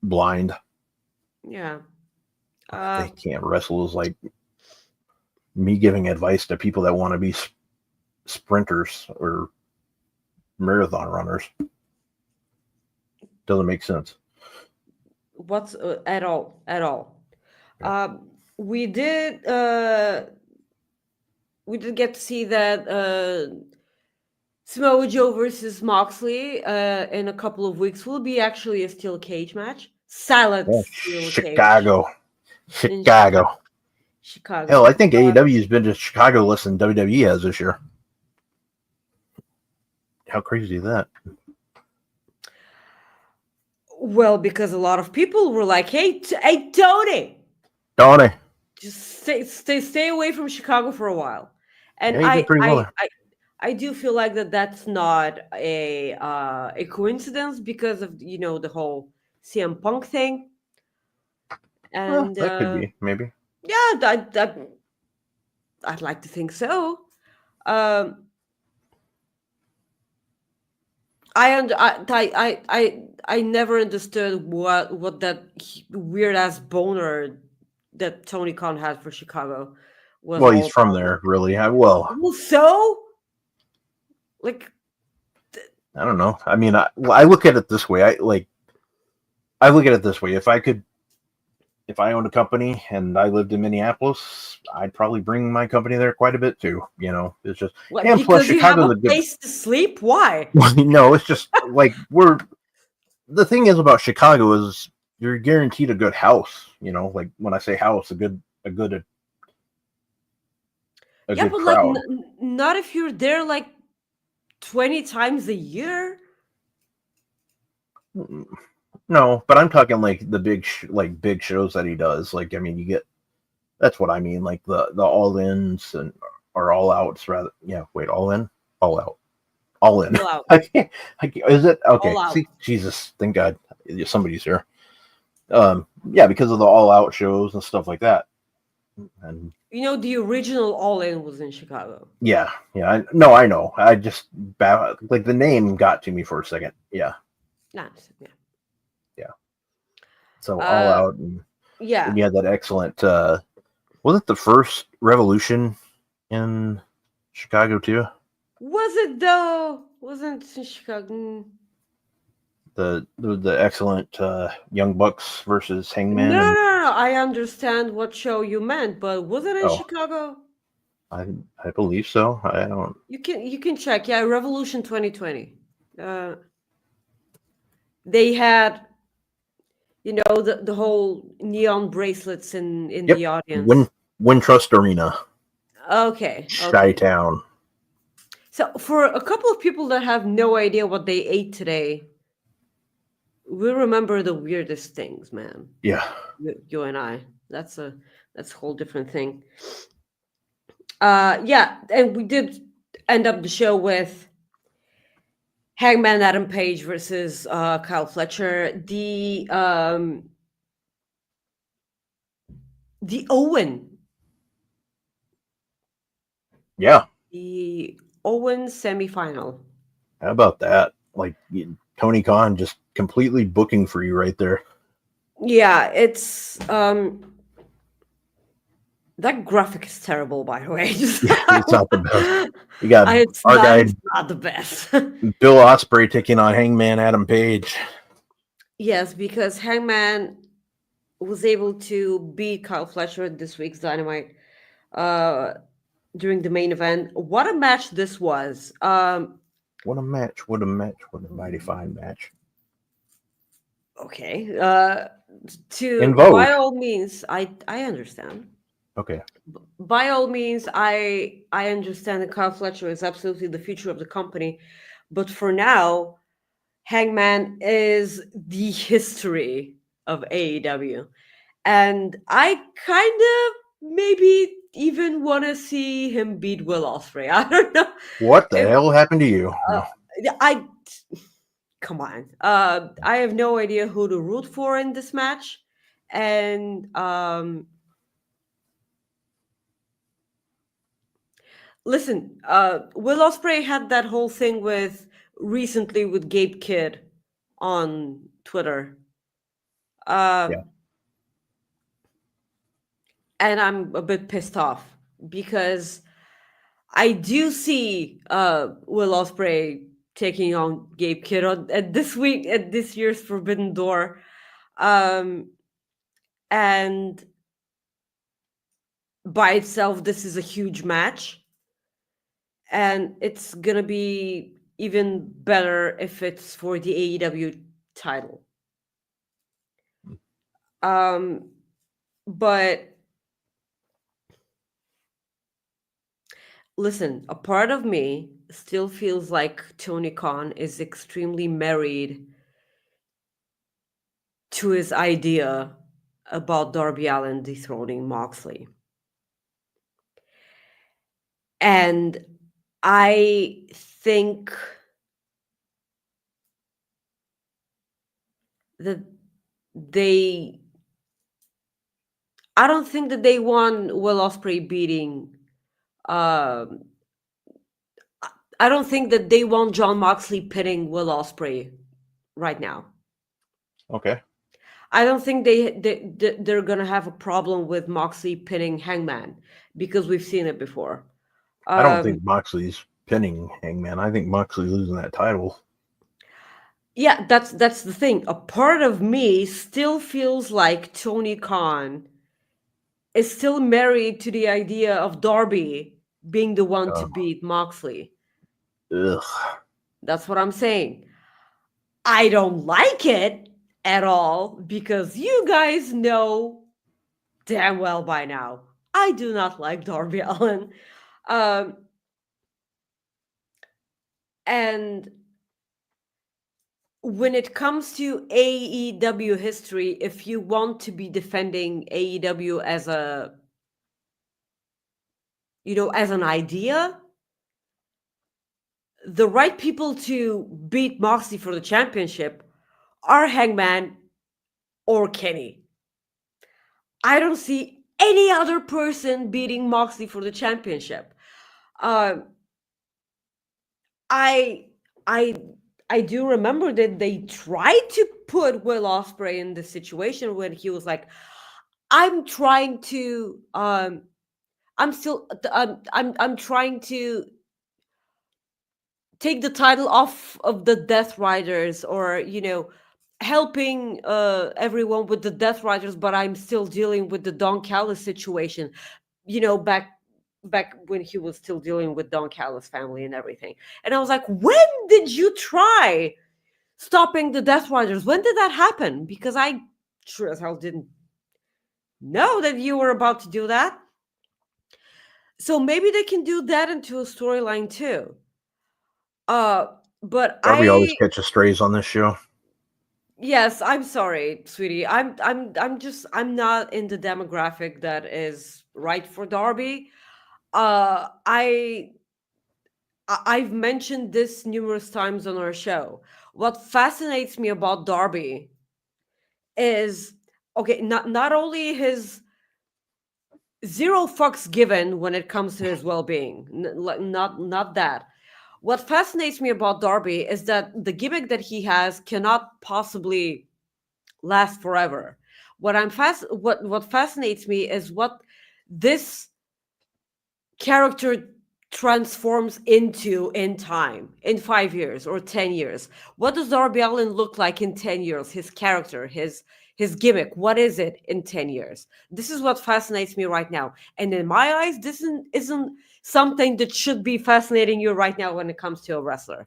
blind. Yeah. They can't wrestle. Is like me giving advice to people that want to be sprinters or marathon runners. Doesn't make sense. What's at all? Yeah. We did get to see that Samoa Joe versus Moxley in a couple of weeks will be actually a steel cage match. Silent steel Chicago. cage. Chicago. Hell, I think AEW's been to Chicago less than WWE has this year. How crazy is that? Well, because a lot of people were like, "Hey, Tony, just stay away from Chicago for a while." And yeah, I do feel like that's not a coincidence, because of the whole CM Punk thing. And that could be maybe. Yeah, I'd like to think so. I never understood what that weird ass boner that Tony Khan had for Chicago was. Well, he's from there, really. So, like, I don't know. I mean, I look at it this way. I look at it this way. If I owned a company and I lived in Minneapolis, I'd probably bring my company there quite a bit too. You know, it's just and because plus you have a place to sleep. Why? No, it's just like the thing is about Chicago is you're guaranteed a good house. You know, like when I say house, a good crowd. Like not if you're there like 20 times a year. No, but I'm talking like the big shows that he does. Like, I mean, you get that's what I mean. Like the all ins or all outs rather. Yeah, wait, all in, all out, all in. All out. Is it okay? See, Jesus, thank God, somebody's here. Yeah, because of the all out shows and stuff like that. And You know, the original All In was in Chicago. yeah. I know. I just like the name got to me for a second. Yeah. Nice. Yeah. So All Uh, Out, and yeah. then you had that excellent. Was it the first Revolution in Chicago too? Was it though? Wasn't it in Chicago? The excellent Young Bucks versus No, Hangman, no, and no. I understand what show you meant, but was it in oh, Chicago? I believe so. I don't. You can check. Yeah, Revolution 2020. Uh, they had the whole neon bracelets in Yep. the audience. Wintrust Arena, Okay, okay. Chi-Town. So for a couple of people that have no idea what they ate today, we remember the weirdest things, man. Yeah. You and I. That's a whole different thing. Yeah, and we did end up the show with Hangman Adam Page versus Kyle Fletcher. The Owen Yeah. the Owen semifinal. How about that? Like Tony Khan just completely booking for you right there. Yeah, it's that graphic is terrible, by the way. Yeah, it's not the best. You got It's our not. guy It's not the best. Bill Ospreay taking on Hangman Adam Page. Yes, because Hangman was able to beat Kyle Fletcher at this week's Dynamite uh, during the main event. What a match this was! What a match! What a match! What a mighty fine match. Okay, In by Vogue. all means, I understand. Okay. By all means, I understand that Kyle Fletcher is absolutely the future of the company, but for now, Hangman is the history of AEW. And I kind of maybe even want to see him beat Will Ospreay. I don't know. What the If, hell happened to you? uh, I come on. I have no idea who to root for in this match, and listen, Will Ospreay had that whole thing with recently with Gabe Kidd on Twitter. Yeah. And I'm a bit pissed off because I do see Will Ospreay taking on Gabe Kidd at this year's Forbidden Door, um, and by itself, this is a huge match, and it's gonna be even better if it's for the AEW title. But listen, a part of me still feels like Tony Khan is extremely married to his idea about Darby Allin dethroning Moxley. And I think that they I don't think that they want Will Ospreay beating um I don't think that they want John Moxley pitting Will Ospreay right now. Okay. I don't think they're gonna have a problem with Moxley pinning Hangman because we've seen it before. I don't think Moxley's pinning Hangman. I think Moxley losing that title. Yeah, that's the thing. A part of me still feels like Tony Khan is still married to the idea of Darby being the one to beat Moxley. Ugh. That's what I'm saying. I don't like it at all because you guys know damn well by now I do not like Darby Allin. And when it comes to AEW history, if you want to be defending AEW as as an idea, the right people to beat Moxley for the championship are Hangman or Kenny. I don't see any other person beating Moxley for the championship. Uh, I I I do remember that they tried to put Will Ospreay in the situation when he was like, "I'm trying to I'm still I'm trying to take the title off of the Death Riders, or helping everyone with the Death Riders, but I'm still dealing with the Don Callis situation, back when he was still dealing with Don Callis family and everything." And I was like, when did you try stopping the Death Riders? When did that happen? Because I sure as hell didn't know that you were about to do that. So maybe they can do that into a storyline too. But Darby always catches strays on this show. yes, I'm sorry, sweetie. I'm not in the demographic that is right for Darby. I've mentioned this numerous times on our show. What fascinates me about Darby is, okay, not only his zero fucks given when it comes to his well-being, not that. What fascinates me about Darby is that the gimmick that he has cannot possibly last forever. What fascinates me is what this character transforms into in time, in 5 years or 10 years. What does Darby Allin look like in 10 years? His character, his gimmick, what is it in 10 years? This is what fascinates me right now. And in my eyes, this isn't something that should be fascinating you right now when it comes to a wrestler.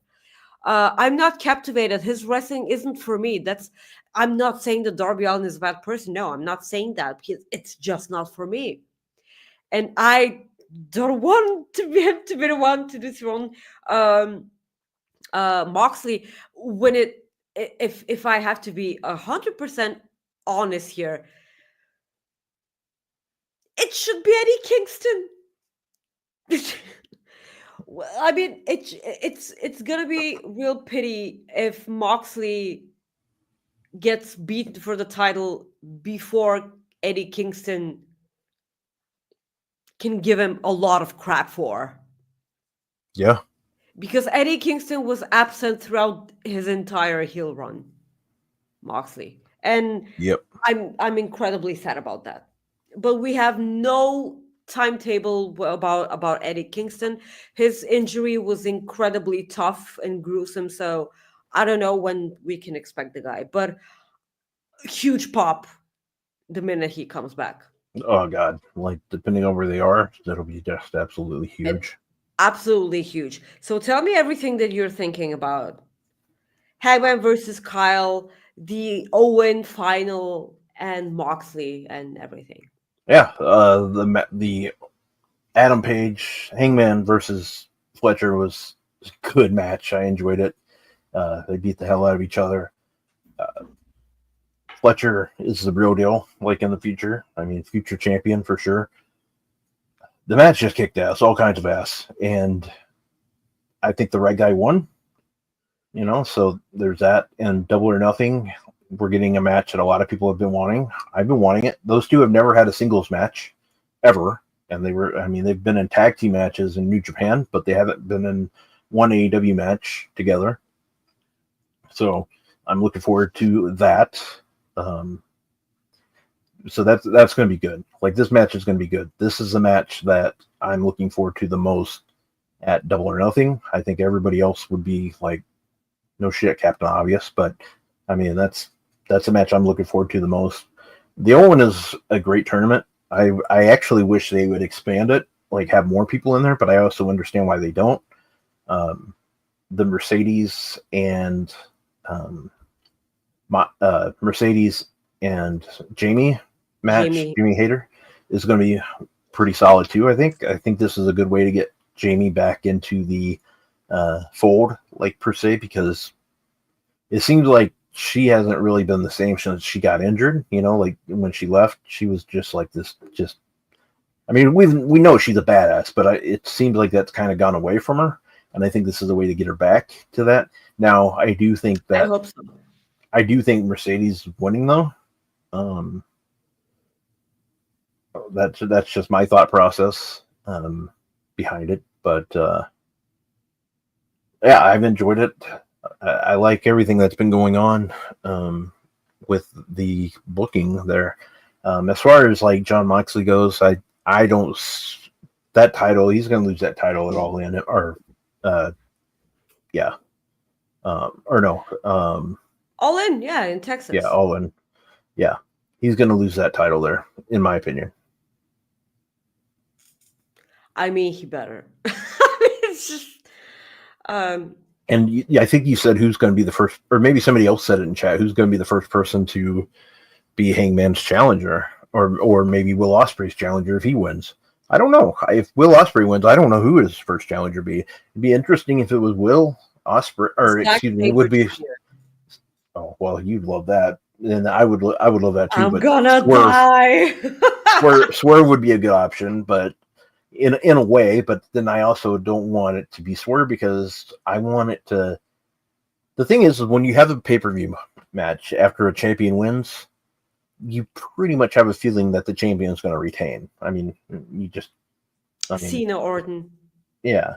I'm not captivated. His wrestling isn't for me. I'm not saying that Darby Allin is a bad person. No, I'm not saying that. It's just not for me. And I don't want to be him to be the one to dethrone Moxley when if I have to be 100% honest here, it should be Eddie Kingston. I mean, it's gonna be real pity if Moxley gets beaten for the title before Eddie Kingston can give him a lot of crap for. Yeah. Because Eddie Kingston was absent throughout his entire heel run, Moxley. And Yep. I'm incredibly sad about that. But we have no timetable about Eddie Kingston. His injury was incredibly tough and gruesome, so I don't know when we can expect the guy, but huge pop the minute he comes back. Oh God. Like, depending on where they are, that'll be just absolutely And huge. absolutely huge. So tell me everything that you're thinking about Hangman versus Kyle, the Owen final, and Moxley and everything. Yeah. The Adam Page Hangman versus Fletcher was a good match. I enjoyed it. They beat the hell out of each other. Fletcher is the real deal, like in the future. I mean, future champion for sure. The match just kicked ass, all kinds of ass. And I think the right guy won. So there's that. And Double or Nothing, we're getting a match that a lot of people have been wanting. I've been wanting it. Those two have never had a singles match ever. And they've been in tag team matches in New Japan, but they haven't been in one AEW match together. So I'm looking forward to that. So that's going to be good. Like, this match is going to be good. This is the match that I'm looking forward to the most at Double or Nothing. I think everybody else would be like, no shit, Captain Obvious. But I mean, that's a match I'm looking forward to the most. The Owen is a great tournament. I actually wish they would expand it, like have more people in there, but I also understand why they don't. The Mercedes and Mercedes and Jamie match, Jamie Hayter, is going to be pretty solid too. I think this is a good way to get Jamie back into the fold, like, per se, because it seems like she hasn't really been the same since she got injured. Like when she left, she was just like this. I mean, we know she's a badass, but it seems like that's kind of gone away from her, and I think this is a way to get her back to that. Now, I do think that I hope so. I do think Mercedes is winning though. That's just my thought process behind it. But yeah, I've enjoyed it. I like everything that's been going on with the booking there. As far as like John Moxley goes, I don't that title. He's going to lose that title at All In, or yeah, or no, All In, yeah, in Texas. yeah, All In, yeah. He's going to lose that title there, in my opinion. I mean, he better. It's just, And I think you said who's going to be the first, or maybe somebody else said it in chat. Who's going to be the first person to be Hangman's challenger, or maybe Will Ospreay's challenger if he wins? I don't know. If Will Ospreay wins, I don't know who his first challenger be. It'd be interesting if it was Will Ospreay, or Zack excuse me, it Sabre would be. Jr. Oh well, you'd love that, and I would love that too. I'm but gonna die. Swerve would be a good option, but in a way. But then I also don't want it to be Swerve because I want it to. The thing is, when you have a pay-per-view match after a champion wins, you pretty much have a feeling that the champion is going to retain. I mean, you just. I mean, Cena Orton. yeah,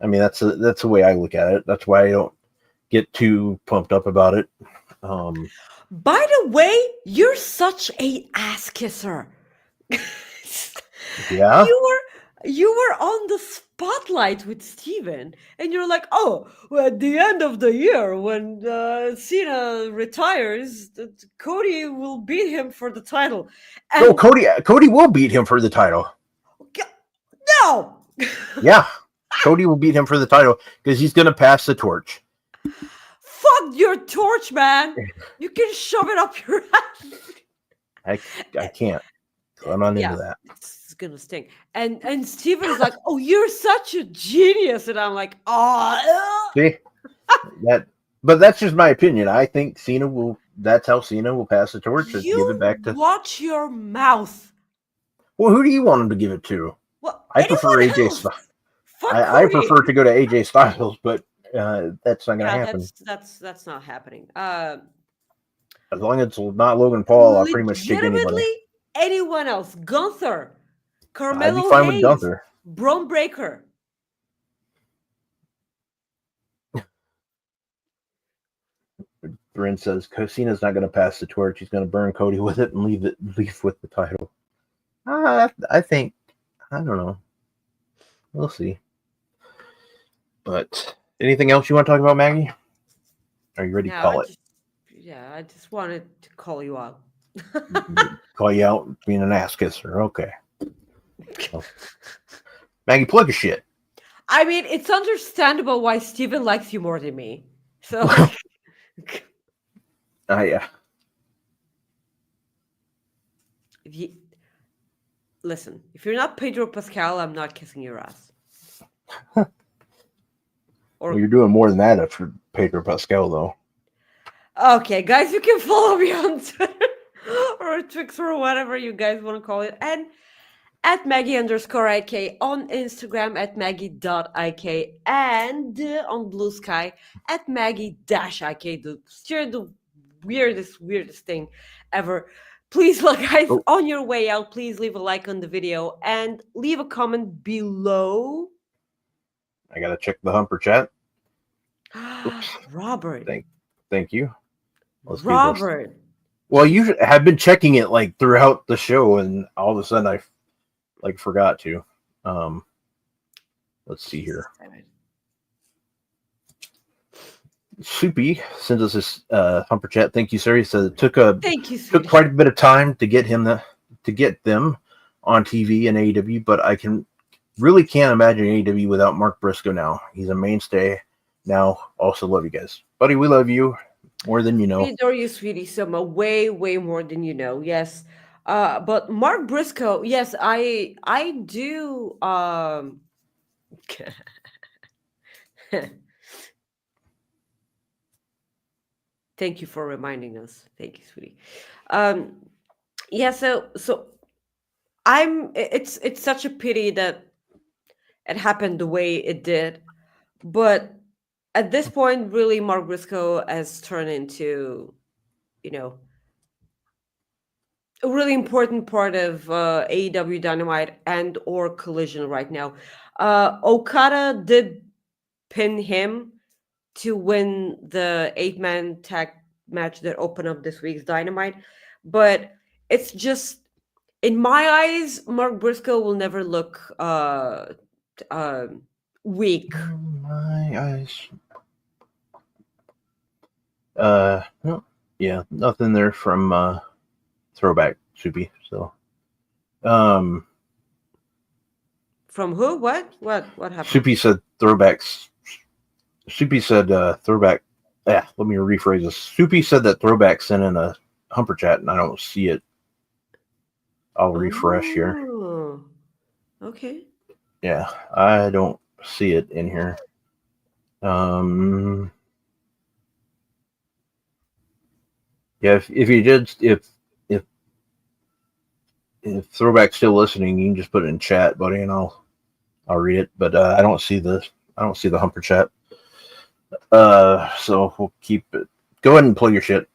I mean that's the way I look at it. That's why I don't get too pumped up about it. By the way, you're such a ass kisser. Yeah. You were on the spotlight with Steven, and you're like, oh, well, at the end of the year, when Cena retires, Cody will beat him for the title. And No, Cody will beat him for the title. no, Yeah, Cody will beat him for the title because he's going to pass the torch. fuck your torch, man. You can shove it up your ass. I can't. I'm not into that. It's gonna stink. And Steven's like, oh, you're such a genius, and I'm like, oh. See that, but that's just my opinion. I think Cena will. That's how Cena will pass the torch. Is give it back to. Watch your mouth. Well, who do you want him to give it to? Well, I prefer anyone AJ else. Styles. Fuck I Cody. prefer to go to AJ Styles, but that's not going to happen. That's not happening. As long as it's not Logan Paul, I'll pretty much take anybody. Legitimately, anyone else. Gunther, I'd Carmelo be fine with Hayes, Gunther. Braun Breaker. Bryn says Cena's not going to pass the torch. He's going to burn Cody with it and leave with the title. I think, I don't know. We'll see. But anything else you want to talk about, Maggie? Are you ready to call it? I just wanted to call you out. Call you out being an ass kisser. Okay. Well, Maggie, plug your shit. I mean, it's understandable why Steven likes you more than me. So. Yeah. Listen, if you're not Pedro Pascal, I'm not kissing your ass. Well, you're doing more than that for Pedro Pascal, though. Okay, guys, you can follow me on Twitter or Twix or whatever you guys want to call it. And at Maggie_IK on Instagram at Maggie.IK and on Blue Sky at Maggie-IK. The weirdest thing ever. Please, look, guys, on your way out, please leave a like on the video and leave a comment below. I gotta check the Humper chat. Robert. Thank you. Let's Robert. Well, you have been checking it like throughout the show, and all of a sudden I forgot to. Let's see here. Soupy sends us this Humper chat. Thank you, sir. He said it took quite a bit of time to get them on TV and AEW, but I really can't imagine AEW without Mark Briscoe now. He's a mainstay now. Also love you guys. Buddy, we love you more than you know. We adore you, sweetie Soma. Way more than you know. Yes. But Mark Briscoe, yes, I do Thank you for reminding us. Thank you, sweetie. Yeah, so it's such a pity that it happened the way it did. But at this point, really, Mark Briscoe has turned into, a really important part of AEW Dynamite and or Collision right now. Okada did pin him to win the 8-man tag match that opened up this week's Dynamite, but it's just in my eyes, Mark Briscoe will never look uh, weak. My eyes. No, yeah, nothing there from Throwback Soupy. So, From who? What? What happened? Soupy said throwbacks. Soupy said throwback. Yeah, let me rephrase this. Soupy said that throwback sent in a humper chat, and I don't see it. I'll refresh here. Oh, okay. Yeah, I don't see it in here. Yeah, if you did, if Throwback's still listening, you can just put it in chat, buddy, and I'll read it. But I don't see the humper chat. So we'll keep it. Go ahead and plug your shit.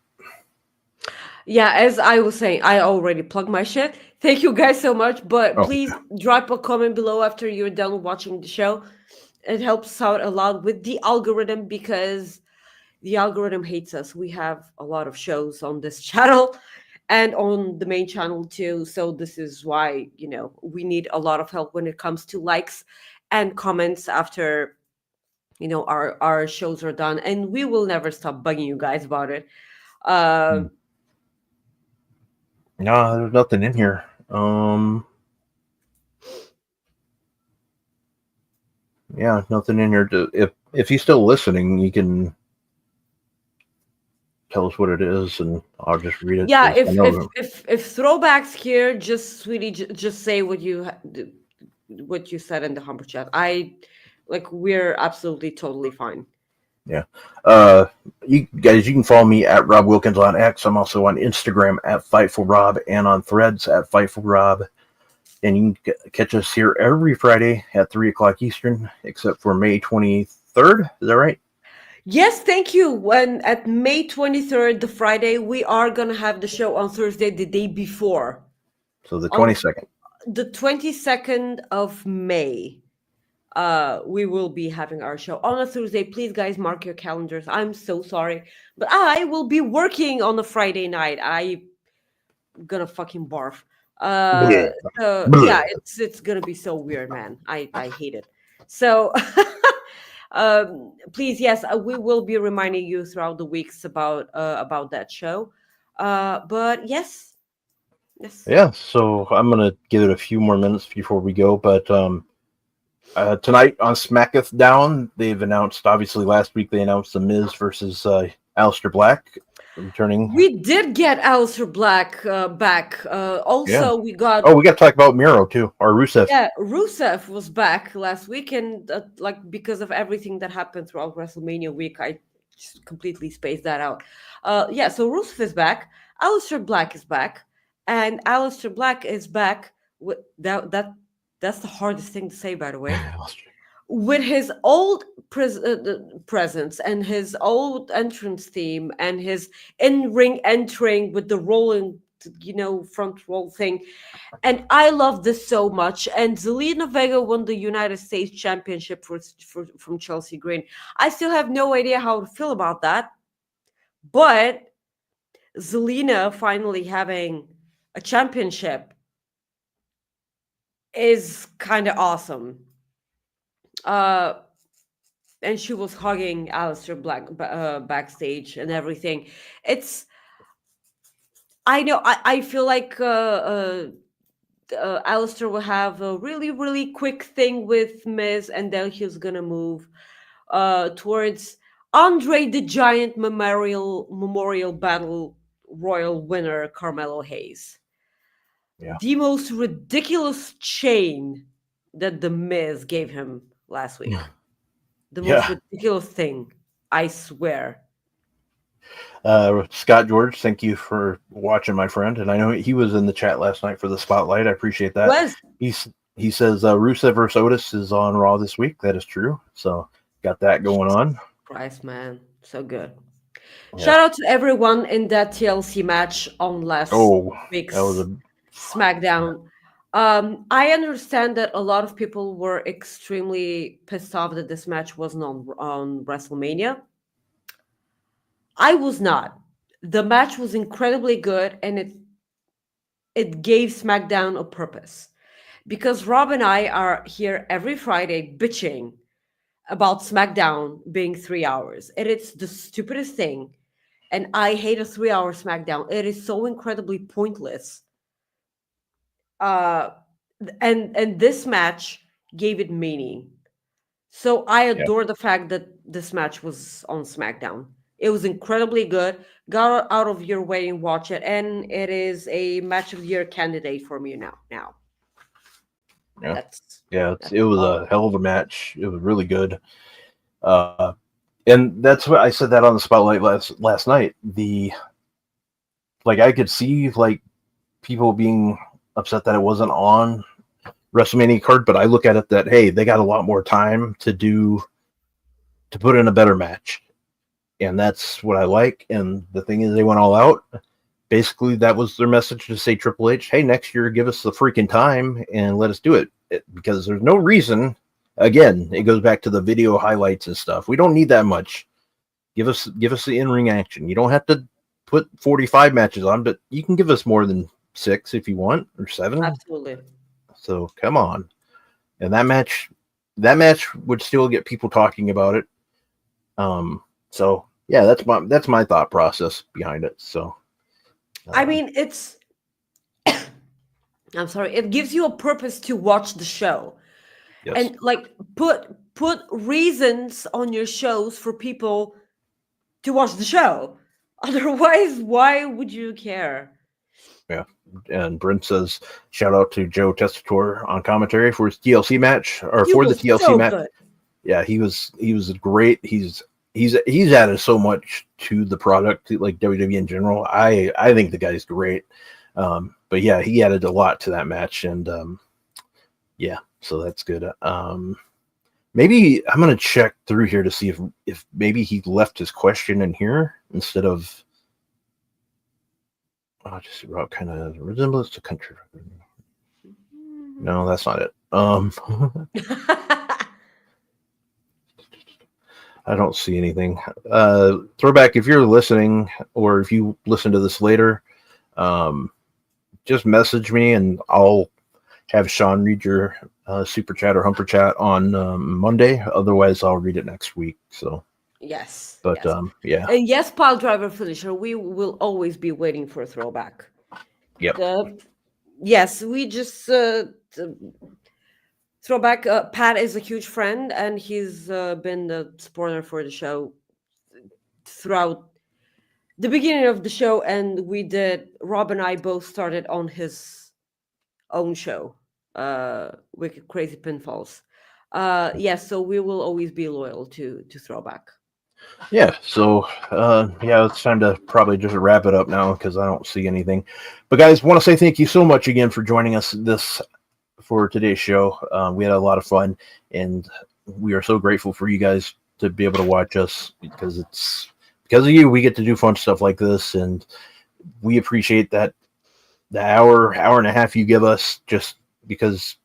Yeah, as I was saying, I already plugged my shit. Thank you guys so much. But please drop a comment below after you're done watching the show. It helps out a lot with the algorithm because the algorithm hates us. We have a lot of shows on this channel and on the main channel too. So this is why, we need a lot of help when it comes to likes and comments after, our shows are done. And we will never stop bugging you guys about it. No, there's nothing in here. Yeah, nothing in here. If he's still listening, you can tell us what it is, and I'll just read it. Yeah, if Throwback's here, just sweetie, just say what you said in the humper chat. We're absolutely totally fine. Yeah. You guys, you can follow me at Rob Wilkins on X. I'm also on Instagram at FightfulRob and on Threads at FightfulRob. And you can catch us here every Friday at 3 o'clock Eastern, except for May 23rd. Is that right? Yes, thank you. When at May 23rd, the Friday, we are going to have the show on Thursday, the day before. So the 22nd. The 22nd of May. We will be having our show on a Thursday. Please, guys, mark your calendars. I'm so sorry, but I will be working on a Friday night. I'm gonna fucking barf. Yeah, it's gonna be so weird, man. I hate it. So, please, yes, we will be reminding you throughout the weeks about that show. But yes. Yeah. So I'm gonna give it a few more minutes before we go, but tonight on SmackDown, they've announced, obviously last week they announced The Miz versus Aleister Black returning. We did get Aleister Black back. We got... Oh, we got to talk about Miro too, or Rusev. Yeah, Rusev was back last week, and because of everything that happened throughout WrestleMania week, I just completely spaced that out. So Rusev is back. Aleister Black is back. And Aleister Black is back with that's the hardest thing to say, by the way. With his old presence and his old entrance theme and his in-ring entering with the rolling, front roll thing. And I love this so much. And Zelina Vega won the United States Championship from Chelsea Green. I still have no idea how to feel about that. But Zelina finally having a championship is kind of awesome. And she was hugging Aleister Black backstage and everything. I know, I feel like Aleister will have a really, really quick thing with Miz, and then he's gonna move towards Andre the Giant Memorial Battle Royal winner Carmelo Hayes. Yeah. The most ridiculous chain that the Miz gave him last week. The most ridiculous thing, I swear. Scott George, thank you for watching, my friend. And I know he was in the chat last night for the spotlight. I appreciate that. He says Rusev versus Otis is on Raw this week. That is true. So got that going on. Christ, man, so good. Shout out to everyone in that TLC match on last Oh, that was week's a SmackDown. I understand that a lot of people were extremely pissed off that this match wasn't on WrestleMania. I was not. The match was incredibly good, and it gave SmackDown a purpose. Because Rob and I are here every Friday bitching about SmackDown being 3 hours. And it's the stupidest thing. And I hate a 3 hour SmackDown. It is so incredibly pointless. Uh and this match gave it meaning. So I yeah. adore the fact that this match was on SmackDown. It was incredibly good. Got out of your way and watch it, and it is a match of the year candidate for me now. Yeah. That's Yeah, that's it was all. a hell of a match. It was really good. Uh, and that's what I said that on the spotlight last night. I could see like people being upset that it wasn't on WrestleMania card, but I look at it that hey, they got a lot more time to put in a better match, and that's what I like. And the thing is, they went all out. Basically, that was their message to say Triple H, hey, next year give us the freaking time and let us do it because there's no reason. Again, it goes back to the video highlights and stuff. We don't need that much. Give us the in-ring action. You don't have to put 45 matches on, but you can give us more than 6 if you want, or 7. Absolutely. So come on. And that match would still get people talking about it. So yeah, that's my thought process behind it. So I mean, it's I'm sorry, it gives you a purpose to watch the show. yes. And like put reasons on your shows for people to watch the show. Otherwise, why would you care? Yeah. And Brent says, shout out to Joe Testator on commentary for his TLC match or He for the was TLC so match. good. Yeah, he was great. He's added so much to the product, like WWE in general. I think the guy's great. But yeah, he added a lot to that match, and yeah, so that's good. Maybe I'm gonna check through here to see if maybe he left his question in here instead of just about kind of resemblance to country. No, that's not it. I don't see anything. Throwback, if you're listening or if you listen to this later, just message me and I'll have Sean read your super chat or humper chat on Monday. Otherwise, I'll read it next week. So, Yes. but Yes. yeah. And yes, pile driver finisher. We will always be waiting for a throwback. Yep. Yes, we just throwback. Pat is a huge friend, and he's been the supporter for the show throughout the beginning of the show. And Rob and I both started on his own show, Wicked Crazy Pinfalls. Yes, so we will always be loyal to throwback. Yeah, so yeah, it's time to probably just wrap it up now because I don't see anything. But guys, want to say thank you so much again for joining us for today's show. We had a lot of fun, and we are so grateful for you guys to be able to watch us because it's because of you we get to do fun stuff like this, and we appreciate that the hour and a half you give us just because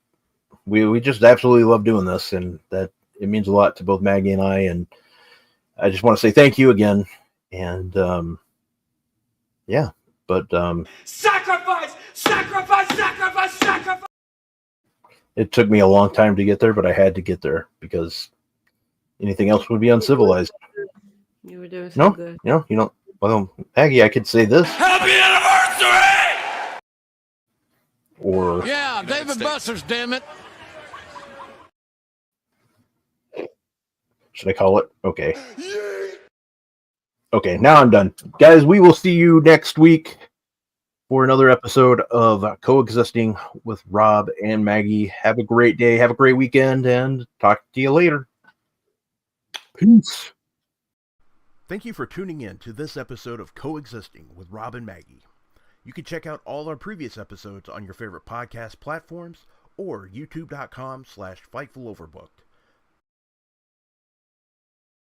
we just absolutely love doing this, and that it means a lot to both Maggie and I, and I just want to say thank you again. And yeah, but sacrifice. It took me a long time to get there, but I had to get there because anything else would be uncivilized. You were doing so good. You know, well, Maggie, I could say this. Happy anniversary! Or yeah, David Buster's, damn it. Should I call it? Okay. Okay, now I'm done. Guys, we will see you next week for another episode of Coexisting with Rob and Maggie. Have a great day. Have a great weekend, and talk to you later. Peace. Thank you for tuning in to this episode of Coexisting with Rob and Maggie. You can check out all our previous episodes on your favorite podcast platforms or youtube.com/FightfulOverbooked.